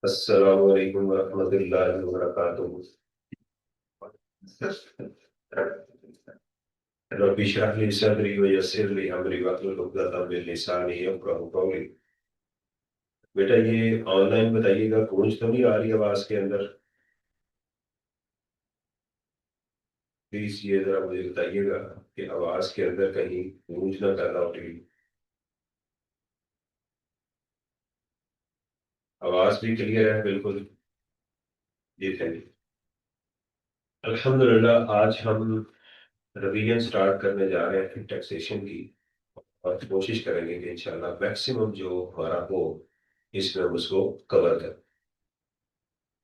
अस्सलाम वालेकुम वरहमतुल्लाहि वबरकातुहू। रब्बी इश्रह ली सदरी वयस्सिर ली अमरी वहलुल उक़दतम मिन लिसानी यफ़क़हू क़ौली। बेटा ये ऑनलाइन बताइएगा, गूंज तो नहीं आ रही आवाज के अंदर? प्लीज ये जरा मुझे बताइएगा कि आवाज के अंदर कहीं गूंज ना कर रहा हो टीवी। आवाज भी क्लियर है बिल्कुल? जी थैंक यू। अल्हम्दुलिल्लाह, आज हम रिवीजन स्टार्ट करने जा रहे हैं टैक्सेशन की, और कोशिश करेंगे कि इंशाल्लाह मैक्सिमम जो हमारा हो इसमें हम उसको कवर करें।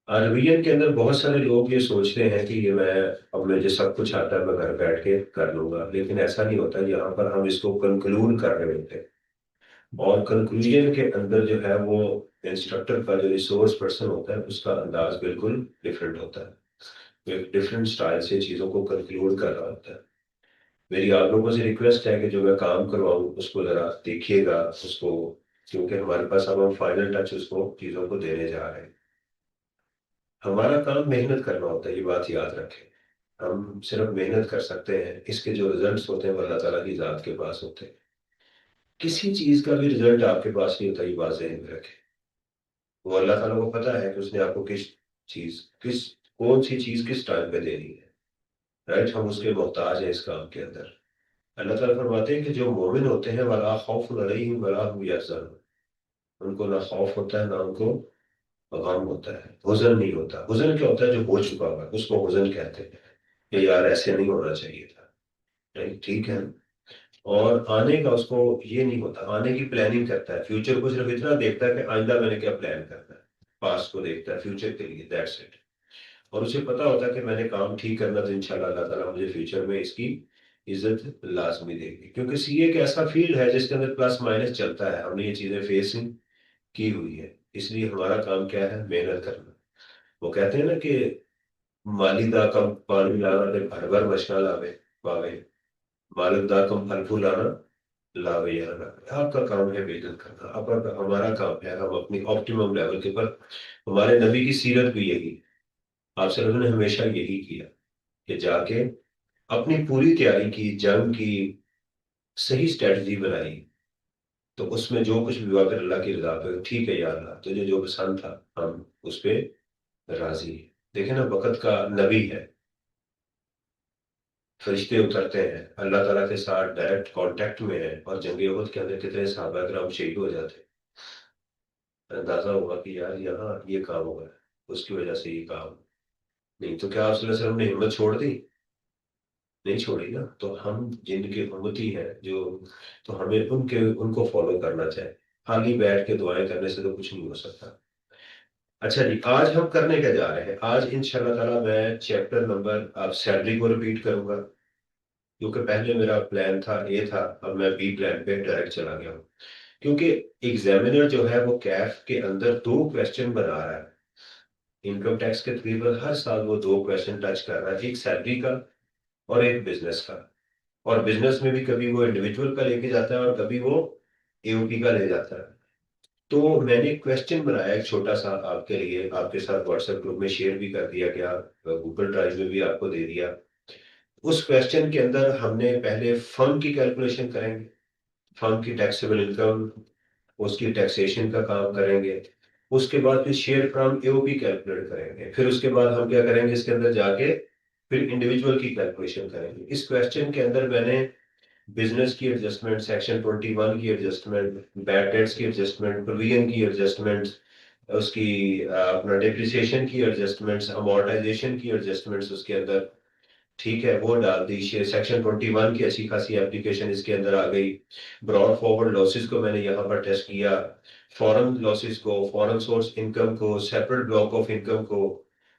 रिवीजन के अंदर बहुत सारे लोग ये सोचते हैं कि ये मैं, अब मुझे सब कुछ आता है, मैं घर बैठ के कर लूंगा, लेकिन ऐसा नहीं होता। यहाँ पर हम इसको कंक्लूड कर रहे होते हैं, और कंक्लूजन के अंदर जो है वो इंस्ट्रक्टर का जो रिसोर्स पर्सन होता है उसका अंदाज बिल्कुल डिफरेंट होता है। एक डिफरेंट स्टाइल से चीज़ों को कंक्लूड कर रहा होता है। मेरी आप लोगों से रिक्वेस्ट है कि जो मैं काम करवाऊँ उसको ज़रा देखिएगा उसको, क्योंकि हमारे पास अब हम फाइनल टच उसको चीज़ों को देने जा रहे हैं। हमारा काम मेहनत करना होता है, ये बात याद रखें। हम सिर्फ मेहनत कर सकते हैं, इसके जो रिजल्ट्स होते हैं वो अल्लाह ताला की ज़ात के पास होते हैं। किसी चीज़ का भी रिजल्ट आपके पास नहीं होता, ये बात ज़हन में रखें। वो अल्लाह ताला को पता है कि उसने आपको चीज़ किस कौन सी चीज़ किस टाइम पे देनी है। राइट, हम उसके मोहताज हैं इस काम के अंदर। अल्लाह ताला फरमाते हैं कि जो मोमिन होते हैं वला खौफुन अलैहिम वला हुम यहज़नून, उनको ना खौफ होता है ना उनको गम होता है, हुज़न नहीं होता। हुज़न क्या होता है? जो हो चुका हुआ है उसको हुज़न कहते हैं कि यार ऐसे नहीं होना चाहिए था। नहीं, ठीक है। और आने का उसको ये नहीं होता, आने की प्लानिंग करता है, फ्यूचर को सिर्फ इतना देखता है कि आइंदा मैंने क्या प्लान करना है। पास्ट को देखता है, फ्यूचर के लिए, दैट्स इट। और उसे पता होता है कि मैंने काम ठीक करना तो इंशाल्लाह अल्लाह ताला मुझे फ्यूचर में इसकी इज्जत लाजमी देगी, क्योंकि सीए एक ऐसा फील्ड है जिसके अंदर प्लस माइनस चलता है। हमने ये चीजें फेसिंग की हुई है, इसलिए हमारा काम क्या है? मेहनत करना। वो कहते हैं ना कि माली दा कम पानी लाना ते भर भर मछला लावे पावे, मालिक दा कम फल फूल लाना लावे या ना लावे। आपका काम है मेहनत करना, आपका हमारा काम है हम अपनी ऑप्टिमम लेवल के पर। हमारे नबी की सीरत भी यही, आप सल्लल्लाहु अलैहि वसल्लम ने हमेशा यही किया कि जाके अपनी पूरी तैयारी की, जंग की, सही स्ट्रेटजी बनाई, तो उसमें जो कुछ भी हुआ फिर अल्लाह की रजा पे, ठीक है यार अल्लाह तुझे जो पसंद था हम उस पे राजी हैं। देखे ना, वक़्त का नबी है, फरिश्ते उतरते हैं, अल्लाह ताला के साथ डायरेक्ट कांटेक्ट में है, और जंग उहद के अंदर कितने सहाबा किराम शहीद हो जाते हैं। अंदाजा होगा कि यार यहाँ ये काम हुआ है, उसकी वजह से ये काम। नहीं तो क्या आप सल्लल्लाहु अलैहि वसल्लम ने हिम्मत छोड़ दी? नहीं छोड़ी ना। तो हम जिनके उम्मती हैं जो, तो हमें उनके उनको फॉलो करना चाहिए। खाली बैठ के दुआएं करने से तो कुछ नहीं हो सकता। अच्छा जी, आज हम करने क्या जा रहे हैं? आज इंशाल्लाह ताला मैं चैप्टर नंबर, अब सैलरी को रिपीट करूंगा, क्योंकि पहले मेरा प्लान था ए था, अब मैं बी प्लान पे डायरेक्ट चला गया हूँ। क्योंकि एग्जामिनर जो है वो कैफ के अंदर दो क्वेश्चन बना रहा है। इनकम टैक्स के तकरीबन हर साल वो दो क्वेश्चन टच कर रहा है, एक सैलरी का और एक बिजनेस का। और बिजनेस में भी कभी वो इंडिविजुअल का लेके जाता है और कभी वो एओपी का ले जाता है। तो मैंने एक क्वेश्चन बनाया एक छोटा सा आपके लिए, आपके साथ व्हाट्सएप ग्रुप में शेयर भी कर दिया गया, गूगल ड्राइव में भी आपको दे दिया। उस क्वेश्चन के अंदर हमने पहले फर्म की कैलकुलेशन करेंगे, फर्म की टैक्सेबल इनकम, उसकी टैक्सेशन का काम करेंगे। उसके बाद फिर शेयर फ्रॉम एओपी कैलकुलेट करेंगे। फिर उसके बाद हम क्या करेंगे, इसके अंदर जाके फिर इंडिविजुअल की कैलकुलेशन करेंगे। इस क्वेश्चन के अंदर मैंने बिजनेस की एडजस्टमेंट, सेक्शन 21 की एडजस्टमेंट, बैड डेट्स की एडजस्टमेंट, प्रोविजन की एडजस्टमेंट, उसकी अपना डेप्रिसिएशन की एडजस्टमेंट्स, अमोर्टाइजेशन की एडजस्टमेंट्स उसके अंदर, ठीक है, वो डाल दी। सेक्शन 21 की अच्छी खासी एप्लीकेशन इसके अंदर आ गई। ब्रॉड फॉरवर्ड लॉसेस को मैंने यहाँ पर टेस्ट किया, फॉरेन लॉसेस को, फॉरेन सोर्स इनकम को, सेपरेट ब्लॉक ऑफ इनकम को,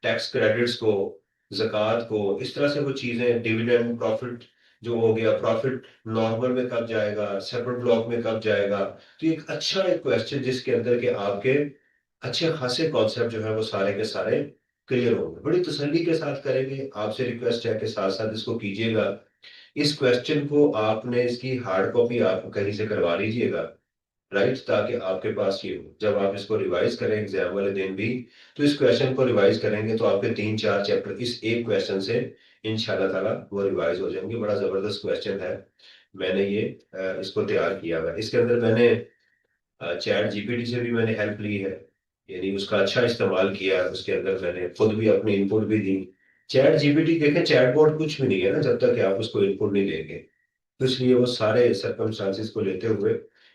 टैक्स क्रेडिट्स को, ज़कात को, इस तरह से वो चीजें, डिविडेंड प्रॉफिट जो हो गया, प्रॉफिट नॉर्मल में कब जाएगा, सेपरेट ब्लॉक में कब जाएगा। तो एक अच्छा एक क्वेश्चन जिसके अंदर के आपके अच्छे खासे कॉन्सेप्ट जो है वो सारे के सारे क्लियर होंगे। बड़ी तसल्ली के साथ करेंगे। आपसे रिक्वेस्ट है कि साथ साथ इसको कीजिएगा। इस क्वेश्चन को आपने, इसकी हार्ड कॉपी आप कहीं से करवा लीजिएगा, राइट, ताकि आपके पास ये हो जब आप इसको रिवाइज करें एग्जाम वाले दिन भी, तो इस क्वेश्चन को रिवाइज करेंगे तो आपके 3-4 चैप्टर इस एक क्वेश्चन से इंशाल्लाह ताला वो रिवाइज हो जाएंगे। बड़ा जबरदस्त क्वेश्चन है। मैंने ये इसको तैयार किया हुआ है। इसके अंदर मैंने चैट जीपीटी से भी मैंने हेल्प ली है, यानी उसका अच्छा इस्तेमाल किया है। उसके अंदर मैंने खुद भी अपनी इनपुट भी दी। चैट जीपीटी देखें, चैटबॉट कुछ भी नहीं है ना जब तक कि आप उसको इनपुट नहीं देंगे। तो इसलिए वो सारे सर्कमस्टांसिस को लेते हुए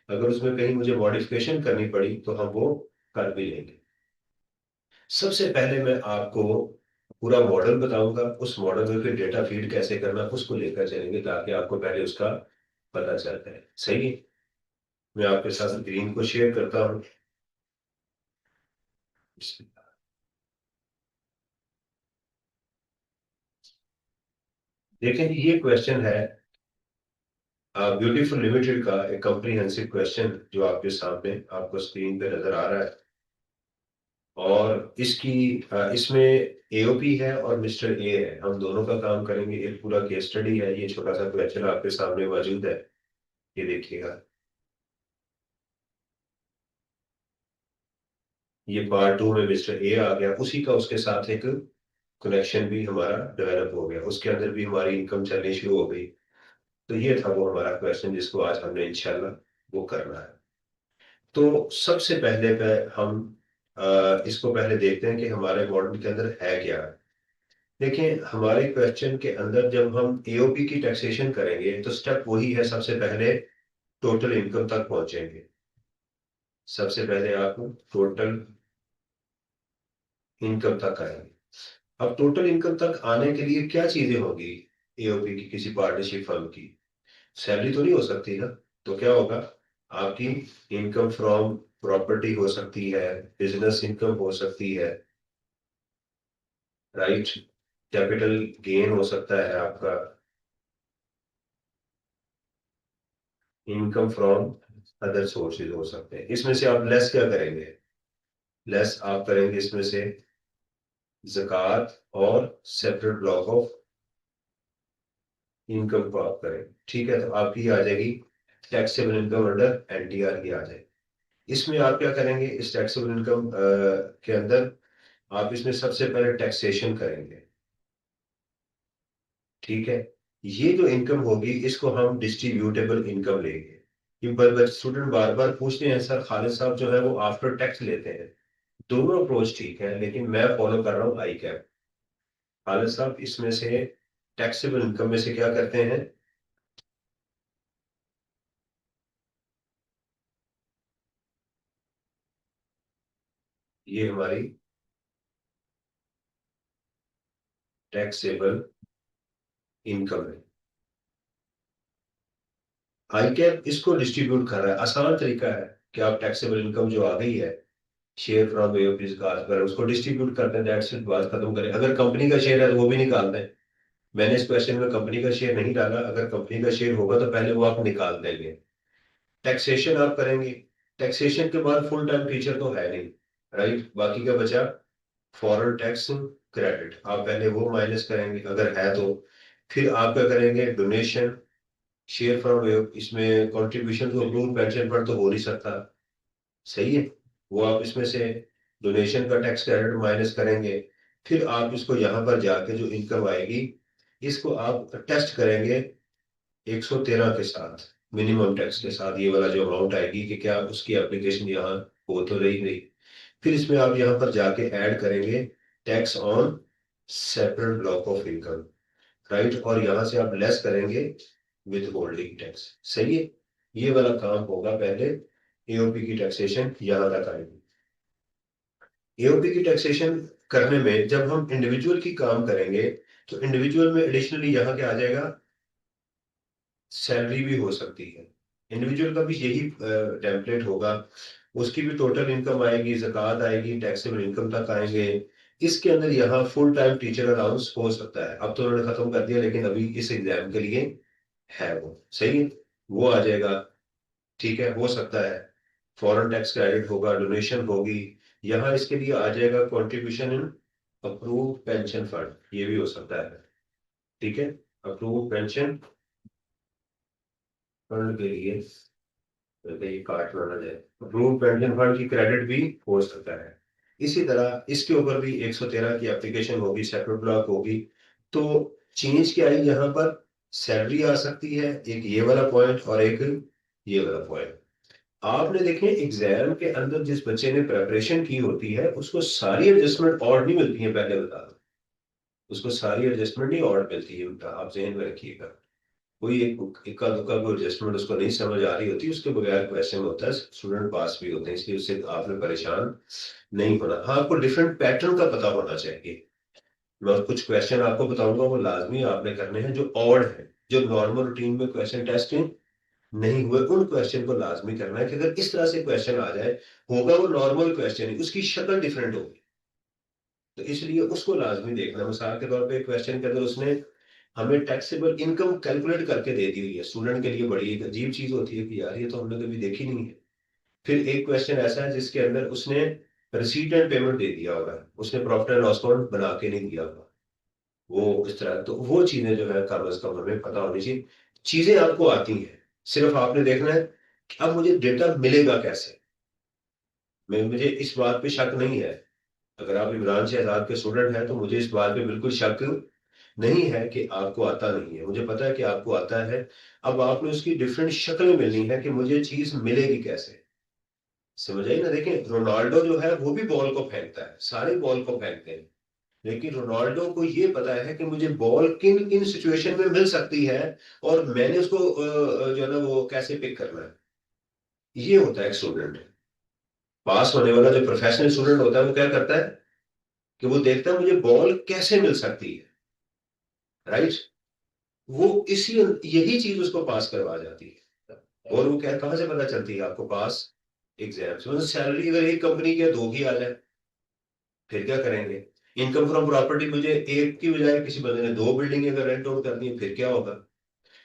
अगर उसमें कहीं मुझे मॉडिफिकेशन करनी पड़ी तो हम वो कर भी लेंगे। सबसे पहले मैं आपको पूरा मॉडल बताऊंगा, उस मॉडल में फिर डेटा फीड कैसे करना उसको लेकर चलेंगे ताकि आपको पहले उसका पता चलता है। सही है। मैं आपके साथ स्क्रीन को शेयर करता हूँ। देखें ये क्वेश्चन है ब्यूटीफुल लिमिटेड का एक कॉम्प्रिहेंसिव क्वेश्चन जो आपके सामने आपको स्क्रीन पे नजर आ रहा है। और इसकी इसमें एओपी है और मिस्टर ए है, हम दोनों का काम करेंगे। एक पूरा केस स्टडी है, ये छोटा सा क्वेश्चन आपके सामने मौजूद है, ये देखिएगा। ये पार्ट 2 में मिस्टर ए आ गया, उसी का उसके साथ एक कनेक्शन भी हमारा डेवलप हो गया, उसके अंदर भी हमारी इनकम चलनी शुरू हो गई। तो ये था वो हमारा क्वेश्चन जिसको आज हमने इंशाल्लाह वो करना है। तो सबसे पहले पे हम इसको पहले देखते हैं कि हमारे मॉडल के अंदर है क्या। देखिए हमारे क्वेश्चन के अंदर जब हम एओपी की टैक्सेशन करेंगे तो स्टेप वही है, सबसे पहले टोटल इनकम तक पहुंचेंगे। सबसे पहले आप टोटल इनकम तक आएंगे। अब टोटल इनकम तक आने के लिए क्या चीजें होगी एओपी की, किसी पार्टनरशिप फर्म की सैलरी तो नहीं हो सकती ना। तो क्या होगा, आपकी इनकम फ्रॉम प्रॉपर्टी हो सकती है, बिजनेस इनकम हो सकती है, राइट, कैपिटल गेन हो सकता है आपका, इनकम फ्रॉम अदर सोर्सेज हो सकते हैं। इसमें से आप लेस क्या करेंगे, लेस आप करेंगे इसमें से ज़कात और सेपरेट ब्लॉक ऑफ इनकम को आप करें। ठीक है, तो आपकी आ जाएगी टैक्सेबल इनकम अंडर एनटीआर की आ जाएगी। इसमें आप क्या करेंगे, इस टैक्सेबल इनकम के अंदर आप इसमें सबसे पहले टैक्सेशन करेंगे। ठीक है, ये जो इनकम होगी इसको हम डिस्ट्रीब्यूटेबल इनकम लेंगे। ये स्टूडेंट बार बार पूछते हैं सर खालिद साहब जो है वो आफ्टर टैक्स लेते हैं। दोनों अप्रोच ठीक है, लेकिन मैं फॉलो कर रहा हूँ आई कैप। खालिद साहब इसमें से टैक्सेबल इनकम में से क्या करते हैं, ये हमारी टैक्सेबल इनकम है। आई कैप इसको डिस्ट्रीब्यूट कर रहा है। आसान तरीका है कि आप टैक्सेबल इनकम जो आ गई है शेयर फ्रॉम एओपीज का पर उसको डिस्ट्रीब्यूट करते हैं, दैट्स इट, बात खत्म करें। अगर कंपनी का शेयर है तो वो भी निकालते हैं। मैंने इस क्वेश्चन में कंपनी का शेयर नहीं डाला, अगर कंपनी का शेयर होगा तो पहले वो आप निकाल देंगे। टैक्सेशन आप करेंगे, टैक्सेशन के बाद फुल टाइम टीचर तो है नहीं, राइट, बाकी का बचा फॉरेन टैक्स क्रेडिट, आप पहले वो माइनस करेंगे अगर है तो। फिर आप क्या करेंगे, डोनेशन, शेयर फ्रॉम, इसमें contribution to approve pension fund तो हो नहीं सकता, सही है, वो आप इसमें से डोनेशन का टैक्स क्रेडिट माइनस करेंगे। फिर आप इसको यहाँ पर जाके जो इनकम आएगी इसको आप टेस्ट करेंगे 113 के साथ, मिनिमम टैक्स के साथ, ये वाला जो अमाउंट आएगी कि क्या उसकी एप्लीकेशन यहाँ हो तो रही नहीं। फिर इसमें आप यहाँ पर जाके ऐड करेंगे tax on separate block of income, right, और यहाँ से आप लेस करेंगे विद होल्डिंग टैक्स। सही है, ये वाला काम होगा पहले। एओपी की टैक्सेशन यहाँ तक आएगी। एओपी की टैक्सेशन करने में जब हम इंडिविजुअल की काम करेंगे तो इंडिविजुअल में एडिशनली यहाँ क्या आ जाएगा, सैलरी भी हो सकती है। इंडिविजुअल का भी यही टेम्पलेट होगा, उसकी भी टोटल इनकम आएगी, ज़कात आएगी, टैक्सेबल इनकम तक आएंगे। इसके अंदर यहाँ फुल टाइम टीचर अलाउंस हो सकता है, अब तो उन्होंने खत्म कर दिया लेकिन अभी इस एग्जाम के लिए है वो, सही है, वो आ जाएगा। ठीक है, हो सकता है फॉरेन टैक्स क्रेडिट होगा, डोनेशन होगी। यहाँ इसके लिए आ जाएगा contribution in approve pension fund, ये भी हो सकता है। ठीक है, अप्रूव पेंशन फंड के लिए ये काटना ना जाए। ग्रुप पेंशन फंड की क्रेडिट भी हो सकता है। इसी तरह इसके ऊपर भी 113 की एप्लीकेशन होगी, सेपरेट ब्लॉक होगी। तो चेंज क्या है यहाँ पर, सैलरी आ सकती है, एक ये वाला पॉइंट और एक ये वाला पॉइंट। आपने देखें एग्जाम के अंदर जिस बच्चे ने प्रिपरेशन की होती है उसको सारी एडजस्टमेंट और नहीं मिलती है, पहले बता दो। उसको सारी एडजस्टमेंट नहीं और मिलती है, आप जहन में रखिएगा। कोई एक इक्का दुक्का कोई एडजस्टमेंट उसको नहीं समझ आ रही होती, उसके बगैर क्वेश्चन होता है, स्टूडेंट पास भी होते हैं, इसलिए उससे आपने परेशान नहीं होना। हाँ, आपको डिफरेंट पैटर्न का पता होना चाहिए। मैं कुछ क्वेश्चन आपको बताऊंगा, वो लाजमी आपने करने हैं जो ऑड है, जो नॉर्मल रूटीन में क्वेश्चन टेस्ट नहीं हुए उन क्वेश्चन को लाजमी करना है कि अगर इस तरह से क्वेश्चन आ जाए, होगा वो नॉर्मल क्वेश्चन ही, उसकी शक्ल डिफरेंट होगी, तो इसलिए उसको लाजमी देखना। मिसाल के तौर पे क्वेश्चन के अंदर उसने हमें टैक्सेबल इनकम कैलकुलेट करके दे दी हुई है, स्टूडेंट के लिए बड़ी एक अजीब चीज होती है कि यार ये तो हमने कभी देखी नहीं है। फिर एक क्वेश्चन ऐसा है जिसके अंदर उसने रिसीट एंड पेमेंट दे दिया होगा, उसने प्रॉफिट एंड लॉस अकाउंट बना के नहीं दिया होगा। वो इस तरह, तो वो चीजें जो है कम अज कम हमें पता होनी चाहिए। चीजें आपको आती हैं, सिर्फ आपने देखना है कि अब मुझे डेटा मिलेगा कैसे। मैं मुझे इस बात पे शक नहीं है, अगर आप इमरान शहजाद के स्टूडेंट हैं तो मुझे इस बात पे बिल्कुल शक नहीं है कि आपको आता नहीं है, मुझे पता है कि आपको आता है। अब आपने उसकी डिफरेंट शक्लें मिलनी है कि मुझे चीज मिलेगी कैसे। समझ आई ना? देखें रोनाल्डो जो है वो भी बॉल को फेंकता है, सारे बॉल को फेंकते हैं, लेकिन रोनाल्डो को ये पता है कि मुझे बॉल किन किन सिचुएशन में मिल सकती है और मैंने उसको जो है ना वो कैसे पिक करना है। ये होता है एक स्टूडेंट। पास होने वाला जो प्रोफेशनल स्टूडेंट होता है वो क्या करता है कि वो देखता है मुझे बॉल कैसे मिल सकती है, राइट। वो इसी यही चीज उसको पास करवा जाती है। और वो क्या कहाँ से पता चलती है आपको, पास एग्जाम से। मतलब सैलरी अगर एक कंपनी की है, दो की आ जाए, फिर क्या करेंगे। इनकम फ्रॉम प्रॉपर्टी मुझे एक की बजाय किसी बंदे ने दो बिल्डिंग अगर रेंट आउट करनी है, फिर क्या होगा।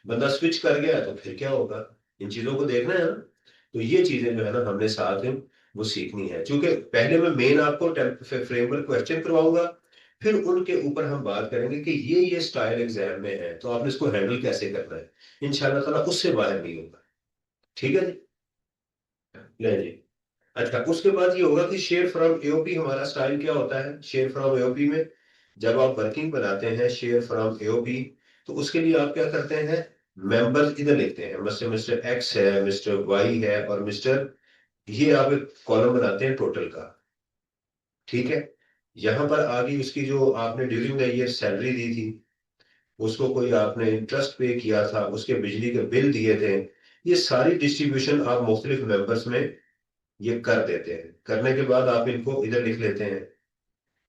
बंदा स्विच कर गया तो फिर क्या होगा। इन चीजों को देखना है ना। तो ये चीजें जो है ना हमने साथ में वो सीखनी है, क्योंकि पहले मैं मेन आपको फ्रेमवर्क क्वेश्चन करवाऊंगा, फिर उनके ऊपर हम बात करेंगे कि ये स्टाइल एग्जाम में है तो आपने इसको हैंडल कैसे करना है। इंशाल्लाह ताला उससे बाहर नहीं होगा। ठीक है जी। ले जी। अच्छा, उसके बाद ये होगा कि शेयर फ्रॉम एओपी हमारा स्टाइल क्या होता है। शेयर फ्रॉम एओपी में जब आप वर्किंग बनाते हैं शेयर फ्रॉम एओपी, तो उसके लिए आप क्या करते हैं, मेंबर्स इधर लिखते हैं, मिस्टर मिस्टर एक्स है, मिस्टर वाई है और मिस्टर, ये आप एक कॉलम बनाते हैं टोटल का। ठीक है। यहां पर आगे उसकी जो आपने ड्यूरिंग द ईयर सैलरी दी थी, उसको कोई आपने इंटरेस्ट पे किया था, उसके बिजली के बिल दिए थे, ये सारी डिस्ट्रीब्यूशन आप मुख्तलिफ मेंबर्स में ये कर देते हैं। करने के बाद आप इनको इधर लिख लेते हैं।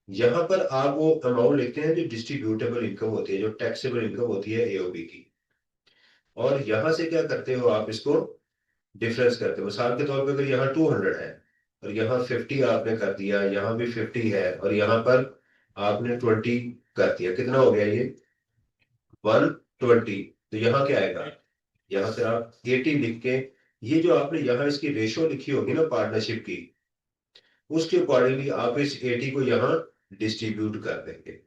यहाँ पर आप वो अमाउंट लिखते हैं जो डिस्ट्रीब्यूटेबल इनकम होती है, जो टैक्सेबल इनकम होती है एओबी की। और यहाँ से क्या करते हो, आप इसको डिफरेंस करते हो। मिसाल के तौर पे अगर यहाँ 200 है और यहाँ 50 आपने कर दिया, यहाँ भी 50 है और यहाँ पर आपने 20 कर दिया, कितना हो गया ये 120। तो यहाँ क्या आएगा, यहाँ से आप 80 लिख के, ये जो आपने यहाँ इसकी रेशो लिखी होगी ना पार्टनरशिप की, उसके अकॉर्डिंगली आप इस 80 को यहाँ डिस्ट्रीब्यूट कर देंगे।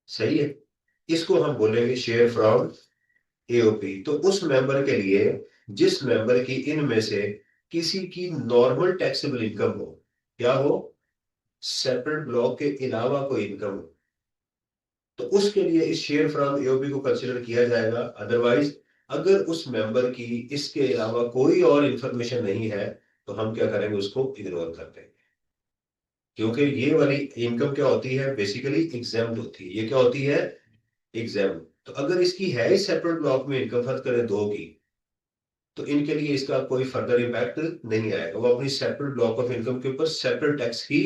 सही है। इसको हम बोलेंगे शेयर फ्रॉम एओपी। तो उस मेंबर के लिए जिस मेंबर की इनमें से किसी की नॉर्मल टैक्सेबल इनकम हो, क्या हो, सेपरेट ब्लॉक के अलावा कोई इनकम हो, तो उसके लिए इस शेयर फ्रॉम एओपी को कंसिडर किया जाएगा। अदरवाइज अगर उस मेंबर की इसके अलावा कोई और इंफॉर्मेशन नहीं है तो हम क्या करेंगे, उसको इग्नोर कर देंगे। क्योंकि ये वाली इनकम क्या होती है, बेसिकली एग्जाम्ड होती है। ये क्या होती है, एग्जाम। तो अगर इसकी है ही सेपरेट ब्लॉक में इनकम, फर्ज करें दो की, तो इनके लिए इसका कोई फर्दर इम्पैक्ट नहीं आएगा। वो अपनी सेपरेट ब्लॉक ऑफ इनकम के ऊपर सेपरेट टैक्स ही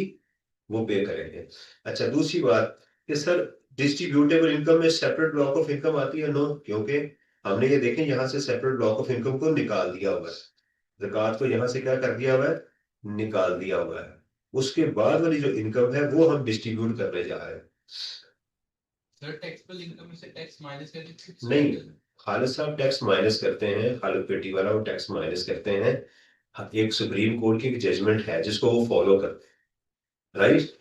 वो पे करेंगे। अच्छा, दूसरी बात कि सर डिस्ट्रीब्यूटेबल इनकम में सेपरेट ब्लॉक ऑफ इनकम आती है, नो, क्योंकि हमने ये देखें यहाँ से सेपरेट ब्लॉक ऑफ इनकम को निकाल दिया हुआ है, ज़कात को यहाँ से क्या कर दिया हुआ है, निकाल दिया हुआ है। उसके बाद वाली जो इनकम है वो हम डिस्ट्रीब्यूट करने जा रहे हैं। सर टैक्सेबल इनकम में से टैक्स माइनस करके नहीं, खालिद साहब टैक्स माइनस करते हैं, खालिद पेटी वाला वो टैक्स माइनस करते हैं। एक सुप्रीम कोर्ट की एक जजमेंट है जिसको वो फॉलो करते हैं, राइट।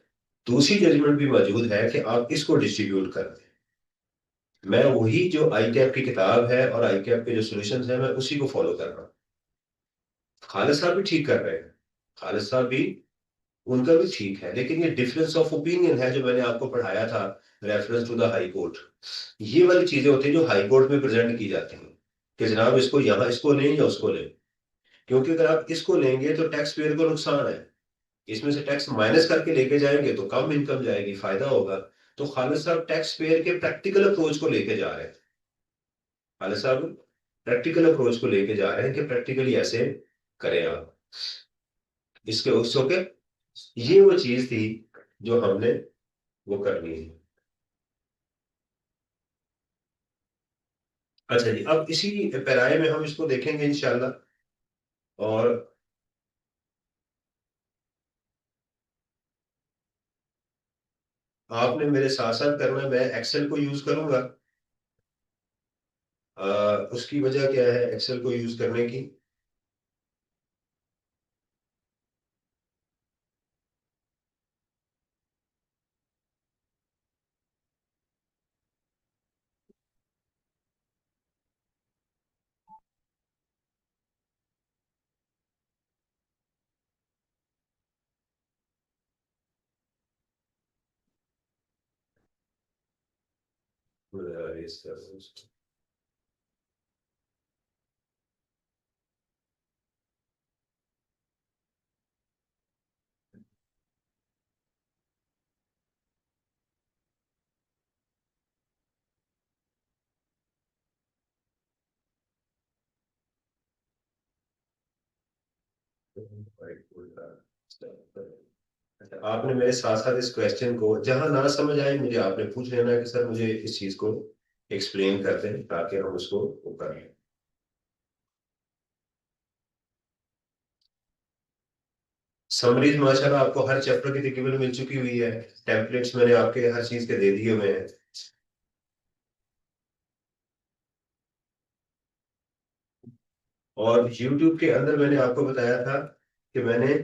दूसरी जजमेंट भी मौजूद है कि आप इसको डिस्ट्रीब्यूट कर दें। मैं वही जो आई कैप की किताब है और आई कैप के जो सॉल्यूशंस है मैं उसी को फॉलो कर रहा हूँ। खालिद साहब भी ठीक कर रहे हैं, खालिद साहब भी, उनका भी ठीक है, लेकिन ये डिफरेंस ऑफ ओपिनियन है जो मैंने आपको पढ़ाया था, reference to the high court. ये वाली चीजें होती हैं जो हाई कोर्ट में प्रेजेंट की जाती हैं कि जनाब इसको यहाँ इसको लें या उसको लें। क्योंकि अगर आप इसको लेंगे तो टैक्स पेयर को नुकसान है, इसमें से टैक्स माइनस करके लेके जाएंगे तो कम इनकम जाएगी, फायदा होगा। तो खालिद साहब टैक्स पेयर के प्रैक्टिकल अप्रोच को लेके जा रहे हैं, खालिद साहब प्रैक्टिकल अप्रोच को लेके जा रहे हैं कि प्रैक्टिकली ऐसे करें आप, इसके उसको के, ये वो चीज थी जो हमने वो करनी है। अच्छा जी, अब इसी पैराए में हम इसको देखेंगे इंशाल्लाह। और आपने मेरे साथ साथ करना है, मैं एक्सेल को यूज करूंगा। उसकी वजह क्या है एक्सेल को यूज करने की? अच्छा, आपने मेरे साथ साथ इस क्वेश्चन को जहां ना समझ आए मुझे आपने पूछ लेना है कि सर मुझे इस चीज को एक्सप्लेन कर दें ताकि हम उसको वो कर लें। समरीज माशाल्लाह आपको हर चैप्टर की तकरीबन मिल चुकी हुई है, टेम्पलेट्स मैंने आपके हर चीज के दे दिए हुए हैं। और YouTube के अंदर मैंने आपको बताया था कि मैंने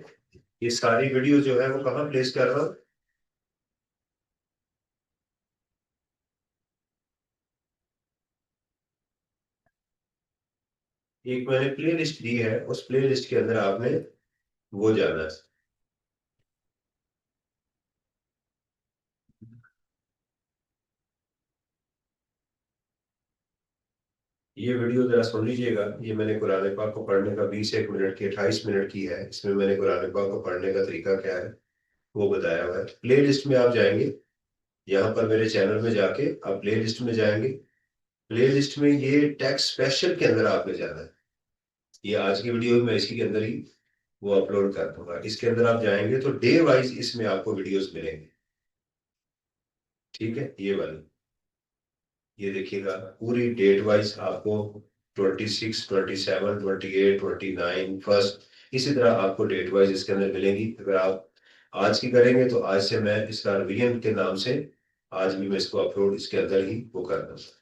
ये सारी वीडियो जो है वो कहाँ प्लेस कर रहा हूँ। एक मैंने प्ले लिस्ट दी है, उस प्ले लिस्ट के अंदर आपने वो जाना है। ये वीडियो जरा सुन लीजिएगा, ये मैंने कुरान पाक को पढ़ने का 21 मिनट की 28 मिनट की है, इसमें मैंने कुरान पाक को पढ़ने का तरीका क्या है वो बताया हुआ है। प्ले लिस्ट में आप जाएंगे, यहाँ पर मेरे चैनल में जाके आप प्ले लिस्ट में जाएंगे, प्ले लिस्ट में ये टैक्स स्पेशल के अंदर आपने जाना है। ये आज की वीडियो में मैं इसी के अंदर ही वो अपलोड कर दूंगा, इसके अंदर आप जाएंगे तो डे वाइज इसमें आपको वीडियोस मिलेंगे। ठीक है, ये वाली, ये देखिएगा पूरी डेट वाइज आपको 26, 27, 28, 29 फर्स्ट, इसी तरह आपको डेट वाइज इसके अंदर मिलेगी। अगर आप आज की करेंगे तो आज से मैं इसका रिवीजन के नाम से आज भी मैं इसको अपलोड इसके अंदर ही वो कर दूंगा।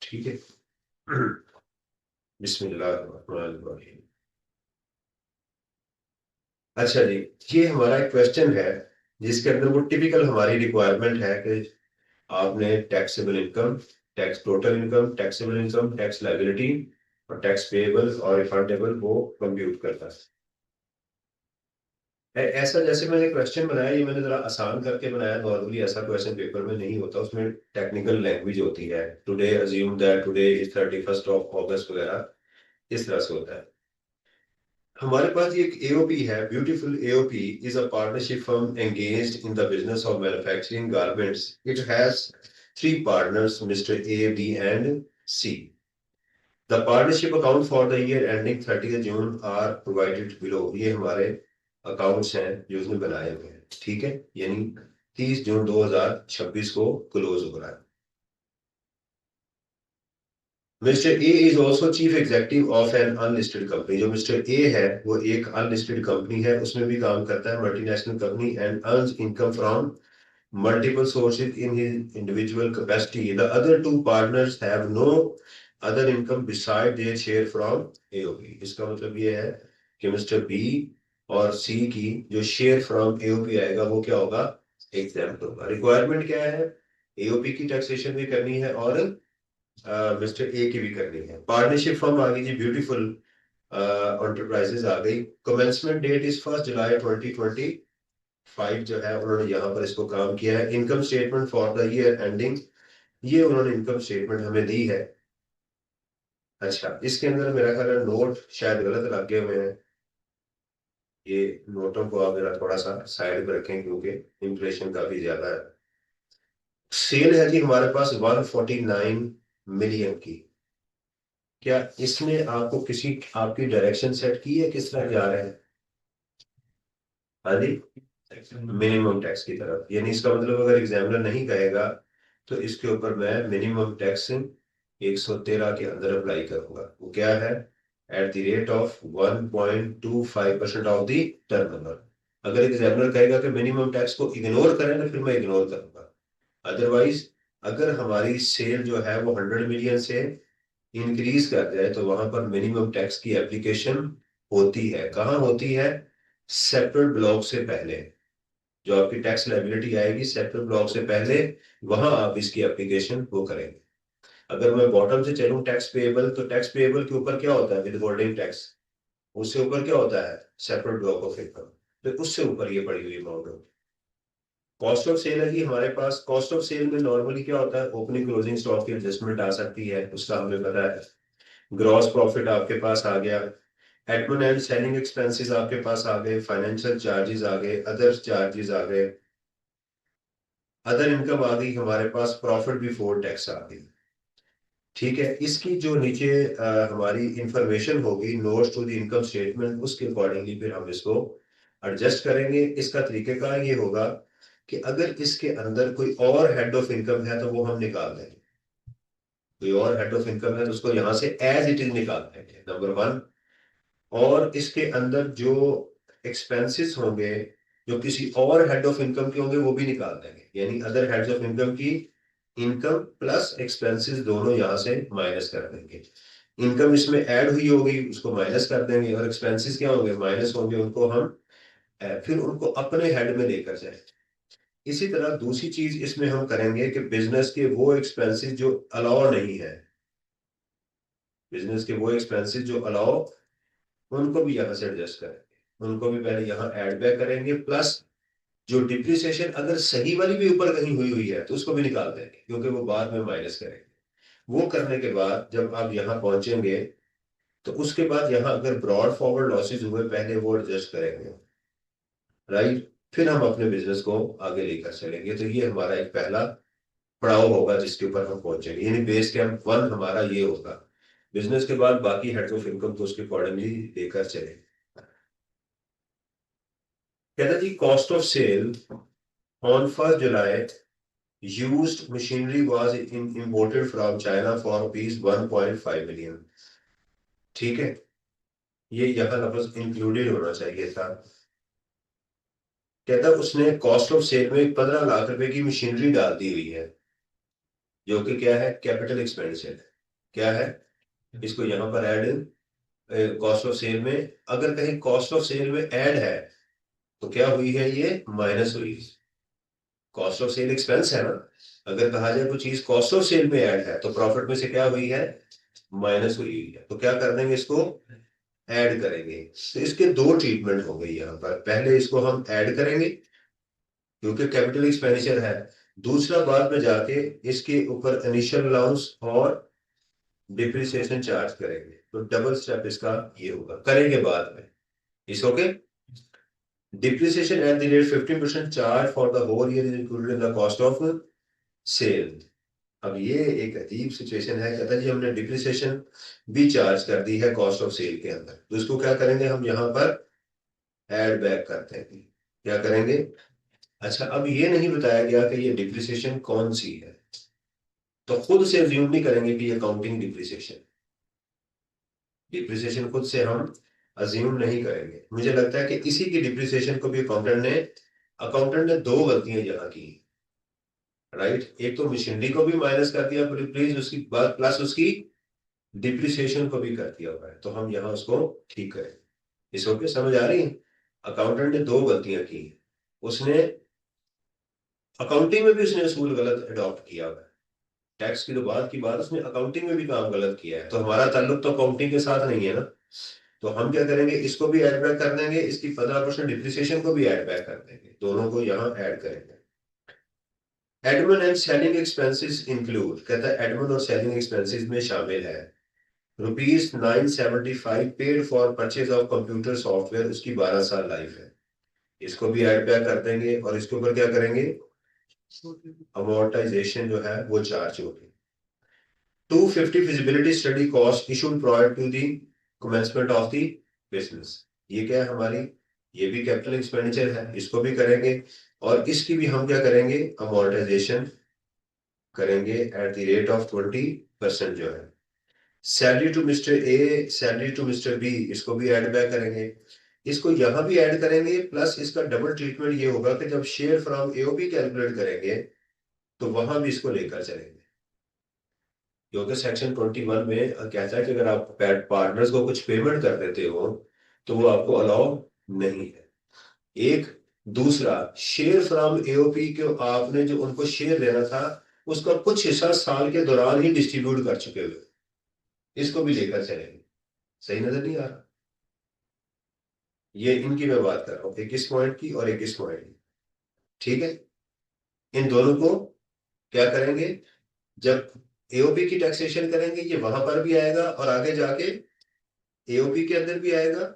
ठीक है। बिस्मिल्लाह। अच्छा जी, ये हमारा एक क्वेश्चन है जिसके अंदर वो टिपिकल हमारी रिक्वायरमेंट है कि आपने taxable income, tax total income, taxable income, tax liability और टैक्स पेएबल और रिफंडेबल वो कंप्यूट करता है। ऐसा जैसे मैंने क्वेश्चन बनाया ये मैंने जरा आसान करके बनाया, नॉर्मली ऐसा क्वेश्चन पेपर में नहीं होता, उसमें टेक्निकल लैंग्वेज होती है, today assume that today is 31 of अगस्त वगैरह, इस तरह से होता है। हमारे पास एक एओपी है, beautiful AOP is a partnership firm engaged in the business of manufacturing garments. It has three partners mister A B and C. The partnership account for the year ending 30 June are provided below. ये हमारे accounts हैं जो उसने बनाए हुए हैं, ठीक है, यानी 30 जून 2026 को क्लोज हो रहा है। Mister A is also chief executive of an unlisted company. जो मिस्टर ए है वो एक अनलिस्टेड कंपनी है, उसमें भी काम करता है, multinational company, and earns income from multiple sources in his individual capacity. The other two partners have no other income beside their share from AOP. इसका मतलब ये है कि मिस्टर बी और सी की जो शेयर फ्रॉम एओपी आएगा वो क्या होगा, एग्जाम्प्ट होगा। रिक्वायरमेंट क्या है, एओपी की टैक्सेशन भी करनी है और मिस्टर ए की भी करनी है। पार्टनरशिप फर्म आ गई जी, ब्यूटीफुल एंटरप्राइजेज आ गई। कमेंसमेंट डेट इज 1 जुलाई 2025 जो है, उन्होंने यहाँ पर इसको काम किया है। Income statement for the year ending, ये उन्होंने इनकम स्टेटमेंट हमें दी है। अच्छा, इसके अंदर मेरा ख्याल है नोट शायद गलत लगे हुए हैं। ये नोटों को आप जरा थोड़ा सा साइड पर रखें क्योंकि इंफ्लेशन काफी ज्यादा है। सेल है जी हमारे पास 149 मिलियन की। क्या इसमें आपको किसी आपकी डायरेक्शन सेट की है किस तरह जा रहे हैं? हाँ जी, मिनिमम टैक्स की तरफ, यानी इसका मतलब अगर एग्जामिनर नहीं कहेगा तो इसके ऊपर मैं मिनिमम टैक्स 113 के अंदर अप्लाई करूंगा। वो क्या है? Eight the rate of 1.25% of the turnover. अगर एग्जामिनर कहेगा कि मिनिमम टैक्स को इग्नोर करें तो फिर मैं इग्नोर करूंगा। अदरवाइज अगर हमारी सेल जो है वो 100 मिलियन से इंक्रीज कर जाए तो वहां पर मिनिमम टैक्स की एप्लीकेशन होती है। कहाँ होती है? सेपरेट ब्लॉक से पहले। जो आपकी टैक्स लायबिलिटी आएगी सेपरेट ब्लॉक से पहले, वहां आप इसकी एप्लीकेशन वो करेंगे। अगर मैं बॉटम से चलूं टैक्स पेएबल, तो टैक्स पेएबल के ऊपर क्या होता है? Withholding tax. उससे ऊपर क्या होता है? Separate block of income. तो उससे ऊपर ये पड़ी हुई अमाउंट होगी। कॉस्ट ऑफ सेल है जी हमारे पास। कॉस्ट ऑफ सेल में नॉर्मली क्या होता है? ओपनिंग क्लोजिंग स्टॉक की एडजस्टमेंट आ सकती है, उसका हमें पता है। ग्रॉस प्रॉफिट आपके पास आ गया। एडमिन एंड सेलिंग एक्सपेंसेस आपके पास आ गए। फाइनेंशियल चार्जेस आ गए। अदर चार्जेस आ गए। अदर इनकम आ गई हमारे पास। प्रॉफिट बिफोर टैक्स आ गई। ठीक है, इसकी जो नीचे हमारी इंफॉर्मेशन होगी notes to the income statement, उसके अकॉर्डिंगली फिर हम इसको एडजस्ट करेंगे। इसका तरीकेकार ये होगा कि अगर इसके अंदर कोई और हेड ऑफ इनकम है तो वो हम निकाल देंगे। कोई और हेड ऑफ इनकम है तो उसको यहां से एज इट इज निकाल देंगे, नंबर वन। और इसके अंदर जो एक्सपेंसेस होंगे जो किसी और हेड ऑफ इनकम के होंगे वो भी निकाल देंगे। यानी अदर हेड्स ऑफ इनकम की इनकम प्लस एक्सपेंसेस दोनों यहां से माइनस कर देंगे। इनकम इसमें ऐड हुई होगी उसको माइनस कर देंगे, और एक्सपेंसेस क्या होंगे? माइनस होंगे। उनको हम फिर उनको अपने हेड में लेकर जाए। इसी तरह दूसरी चीज इसमें हम करेंगे कि बिजनेस के वो एक्सपेंसेस जो अलाउ नहीं है, बिजनेस के वो एक्सपेंसेस जो अलाउ, उनको भी यहाँ से एडजस्ट करेंगे। उनको भी पहले यहाँ ऐड बैक करेंगे। प्लस जो डिप्रिसिएशन अगर सही वाली भी ऊपर कहीं हुई हुई है तो उसको भी निकाल देंगे, क्योंकि वो बाद में माइनस करेंगे। वो करने के बाद जब आप यहाँ पहुंचेंगे तो उसके बाद यहाँ अगर ब्रॉड फॉरवर्ड लॉसेज हुए पहले वो एडजस्ट करेंगे। राइट, फिर हम अपने बिजनेस को आगे लेकर चलेंगे। तो ये हमारा एक पहला पड़ाव होगा जिसके ऊपर हम पहुंचेंगे, यानी बेस कैंप वन हमारा ये होगा। बिजनेस के बाद बाकी हेड्स ऑफ इनकम को उसके अकॉर्डिंगली लेकर चले। कहता जी cost of sale on 1 July used machinery was imported from China for rupees 1.5 million। ठीक है, ये यहाँ लफ्ज इंक्लूडेड होना चाहिए था। कहता उसने कॉस्ट ऑफ सेल में 15 लाख रुपए की मशीनरी डाल दी हुई है, जो कि क्या है? Capital expenditure. क्या है? इसको यहाँ पर ऐड कॉस्ट ऑफ सेल में, अगर कहीं कॉस्ट ऑफ सेल में ऐड है तो क्या हुई है? ये माइनस हुई। कॉस्ट ऑफ सेल एक्सपेंस है ना। अगर कहा जाए कोई चीज कॉस्ट ऑफ सेल में ऐड है तो प्रॉफिट में से क्या हुई है? माइनस हुई है। तो क्या कर देंगे? इसको ऐड करेंगे। तो इसके दो ट्रीटमेंट हो गई यहाँ पर। पहले इसको हम ऐड करेंगे क्योंकि कैपिटल एक्सपेंडिचर है। दूसरा बाद में जाके इसके ऊपर इनिशियल अलाउंस और डिप्रिसिएशन चार्ज करेंगे। तो डबल स्टेप इसका ये होगा, करेंगे बाद में। इस okay. Depreciation at the rate 15% charge for the whole year is included in the cost of sale. अब ये एक अजीब सिचुएशन है। कहता है जी हमने डिप्रिसिएशन भी चार्ज कर दी है कॉस्ट ऑफ सेल के अंदर, तो इसको क्या करेंगे? हम यहाँ पर ऐड बैक करते हैं। क्या करेंगे? अच्छा, अब ये नहीं बताया गया कि ये डिप्रिसिएशन कौन सी है, तो खुद से अज्यूम नहीं करेंगे कि ये अकाउंटिंग डिप्रिसिएशन। डिप्रिसिएशन खुद से हम अज्यूम नहीं करेंगे। मुझे लगता है कि इसी की डिप्रिसिएशन को भी अकाउंटेंट ने दो गलतियां यहाँ की। राइट, एक तो मशीनरी को भी माइनस कर दिया प्लीज, उसकी बाद प्लस उसकी डिप्रिसिएशन को भी कर दिया हुआ है। तो हम यहाँ उसको ठीक करें। इस ओके, समझ आ रही है? अकाउंटेंट ने दो गलतियां की। उसने अकाउंटिंग में भी उसने असूल गलत अडॉप्ट किया हुआ है। टैक्स की तो बात की बात, उसने अकाउंटिंग में भी काम गलत किया है। तो हमारा ताल्लुक तो अकाउंटिंग के साथ नहीं है ना। तो हम क्या करेंगे, इसको भी ऐड बैक कर देंगे, इसकी 15% डिप्रिसिएशन को भी ऐड बैक कर देंगे, दोनों को यहाँ ऐड करेंगे। Admin and selling expenses include, कहता है एडमिन और सेलिंग एक्सपेंसेस में शामिल है ₹975 paid for purchase of computer software, उसकी 12 साल लाइफ है, इसको भी ऐड बैक कर देंगे और इसके ऊपर क्या करेंगे, अमोर्टाइजेशन जो है वो चार्ज होगी। 250 feasibility study cost issued prior to the commencement of the business, ये क्या है हमारी, ये भी कैपिटल एक्सपेंडिचर है, इसको भी करेंगे और इसकी भी हम क्या करेंगे, अमोर्टाइजेशन करेंगे एट द रेट ऑफ 20% जो है। Salary to mister A, salary to mister B, इसको भी ऐड बैक करेंगे, इसको यहां भी ऐड करेंगे, प्लस इसका डबल ट्रीटमेंट ये होगा कि जब शेयर फ्रॉम एओबी कैलकुलेट करेंगे तो वहां भी इसको लेकर चलेंगे, क्योंकि सेक्शन 21 में कहता है कि अगर आप पार्टनर्स को कुछ पेमेंट कर देते हो तो वो आपको अलाउ नहीं है। एक दूसरा, शेयर फ्रॉम एओपी को आपने जो उनको शेयर देना था उसका कुछ हिस्सा साल के दौरान ही डिस्ट्रीब्यूट कर चुके हुए, इसको भी लेकर चलेंगे। सही नजर नहीं आ रहा, ये इनकी मैं बात कर रहा हूँ, 21 पॉइंट की और 21 पॉइंट की, ठीक है। इन दोनों को क्या करेंगे, जब एओपी की टैक्सेशन करेंगे ये वहां पर भी आएगा और आगे जाके एओपी के अंदर भी आएगा,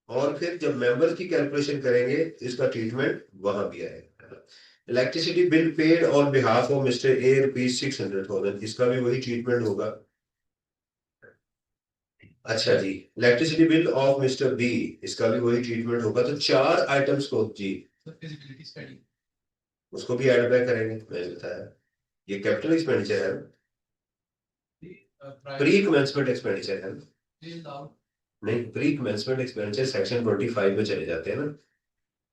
और फिर जब मेंबर की कैलकुलेशन करेंगे इसका ट्रीटमेंट वहां भी आएगा। Electricity bill paid on behalf of mister A ₹600,000, इसका भी वही ट्रीटमेंट होगा। अच्छा जी, electricity bill of mister B, इसका भी वही ट्रीटमेंट होगा। तो चार आइटम्स को जी उसको भी ऐड बैक करेंगे, मैंने बताया ये कैपिटल एक्सपेंडिचर है, प्री कमेंसमेंट एक्सपेंडिचर है, नहीं प्री कमेंसमेंट एक्सपेंडिचर सेक्शन 25 में चले जाते हैं ना।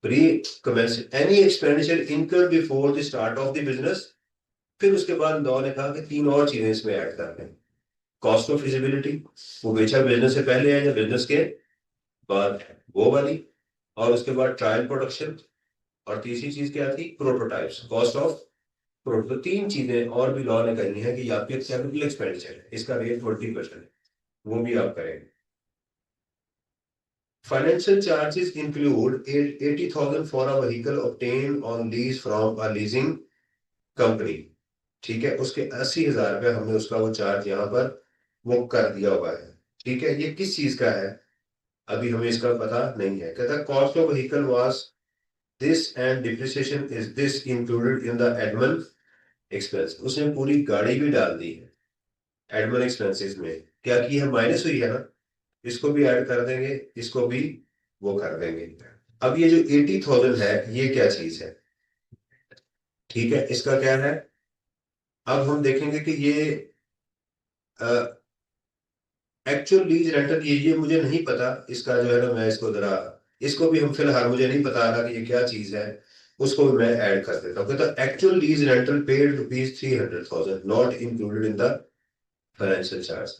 Pre commence any expenditure incurred before the start of the business, फिर उसके बाद लॉ ने कहा कि तीन और चीजें इसमें ऐड करते हैं। कॉस्ट ऑफ फिजिबिलिटी, वो बेचा बिजनेस से पहले है या बिजनेस के बाद, वो वाली, और उसके बाद ट्रायल प्रोडक्शन, और तीसरी चीज क्या थी, प्रोटोटाइप्स, कॉस्ट ऑफ प्रोटो। तो तीन चीजें और भी लॉ ने करनी है कि आपके कैपिटल एक्सपेंडिचर है, इसका रेट 20% है, वो भी आप करेंगे। Financial charges include 80,000 for a vehicle obtain on lease from a leasing company, ठीक है, उसके 80,000 रुपये हमने उसका वो चार्ज यहाँ पर वो कर दिया हुआ है, ठीक है। ये किस चीज का है अभी हमें इसका पता नहीं है। कहता है cost of vehicle was this and depreciation is this included in the admin expense, उसने पूरी गाड़ी भी डाल दी है एडमिन एक्सपेंसेस में, क्या की है, माइनस हुई है ना, इसको भी ऐड कर देंगे, इसको भी वो कर देंगे। अब ये जो 80,000 है ये क्या चीज है, ठीक है, इसका क्या है, अब हम देखेंगे कि ये एक्चुअल लीज रेंटल, ये मुझे नहीं पता इसका जो है ना, मैं इसको जरा, इसको भी हम फिलहाल मुझे नहीं पता रहा कि ये क्या चीज है, उसको भी मैं ऐड कर देता हूँ। तो actual lease rental paid ₹300,000 not included in the financial charge.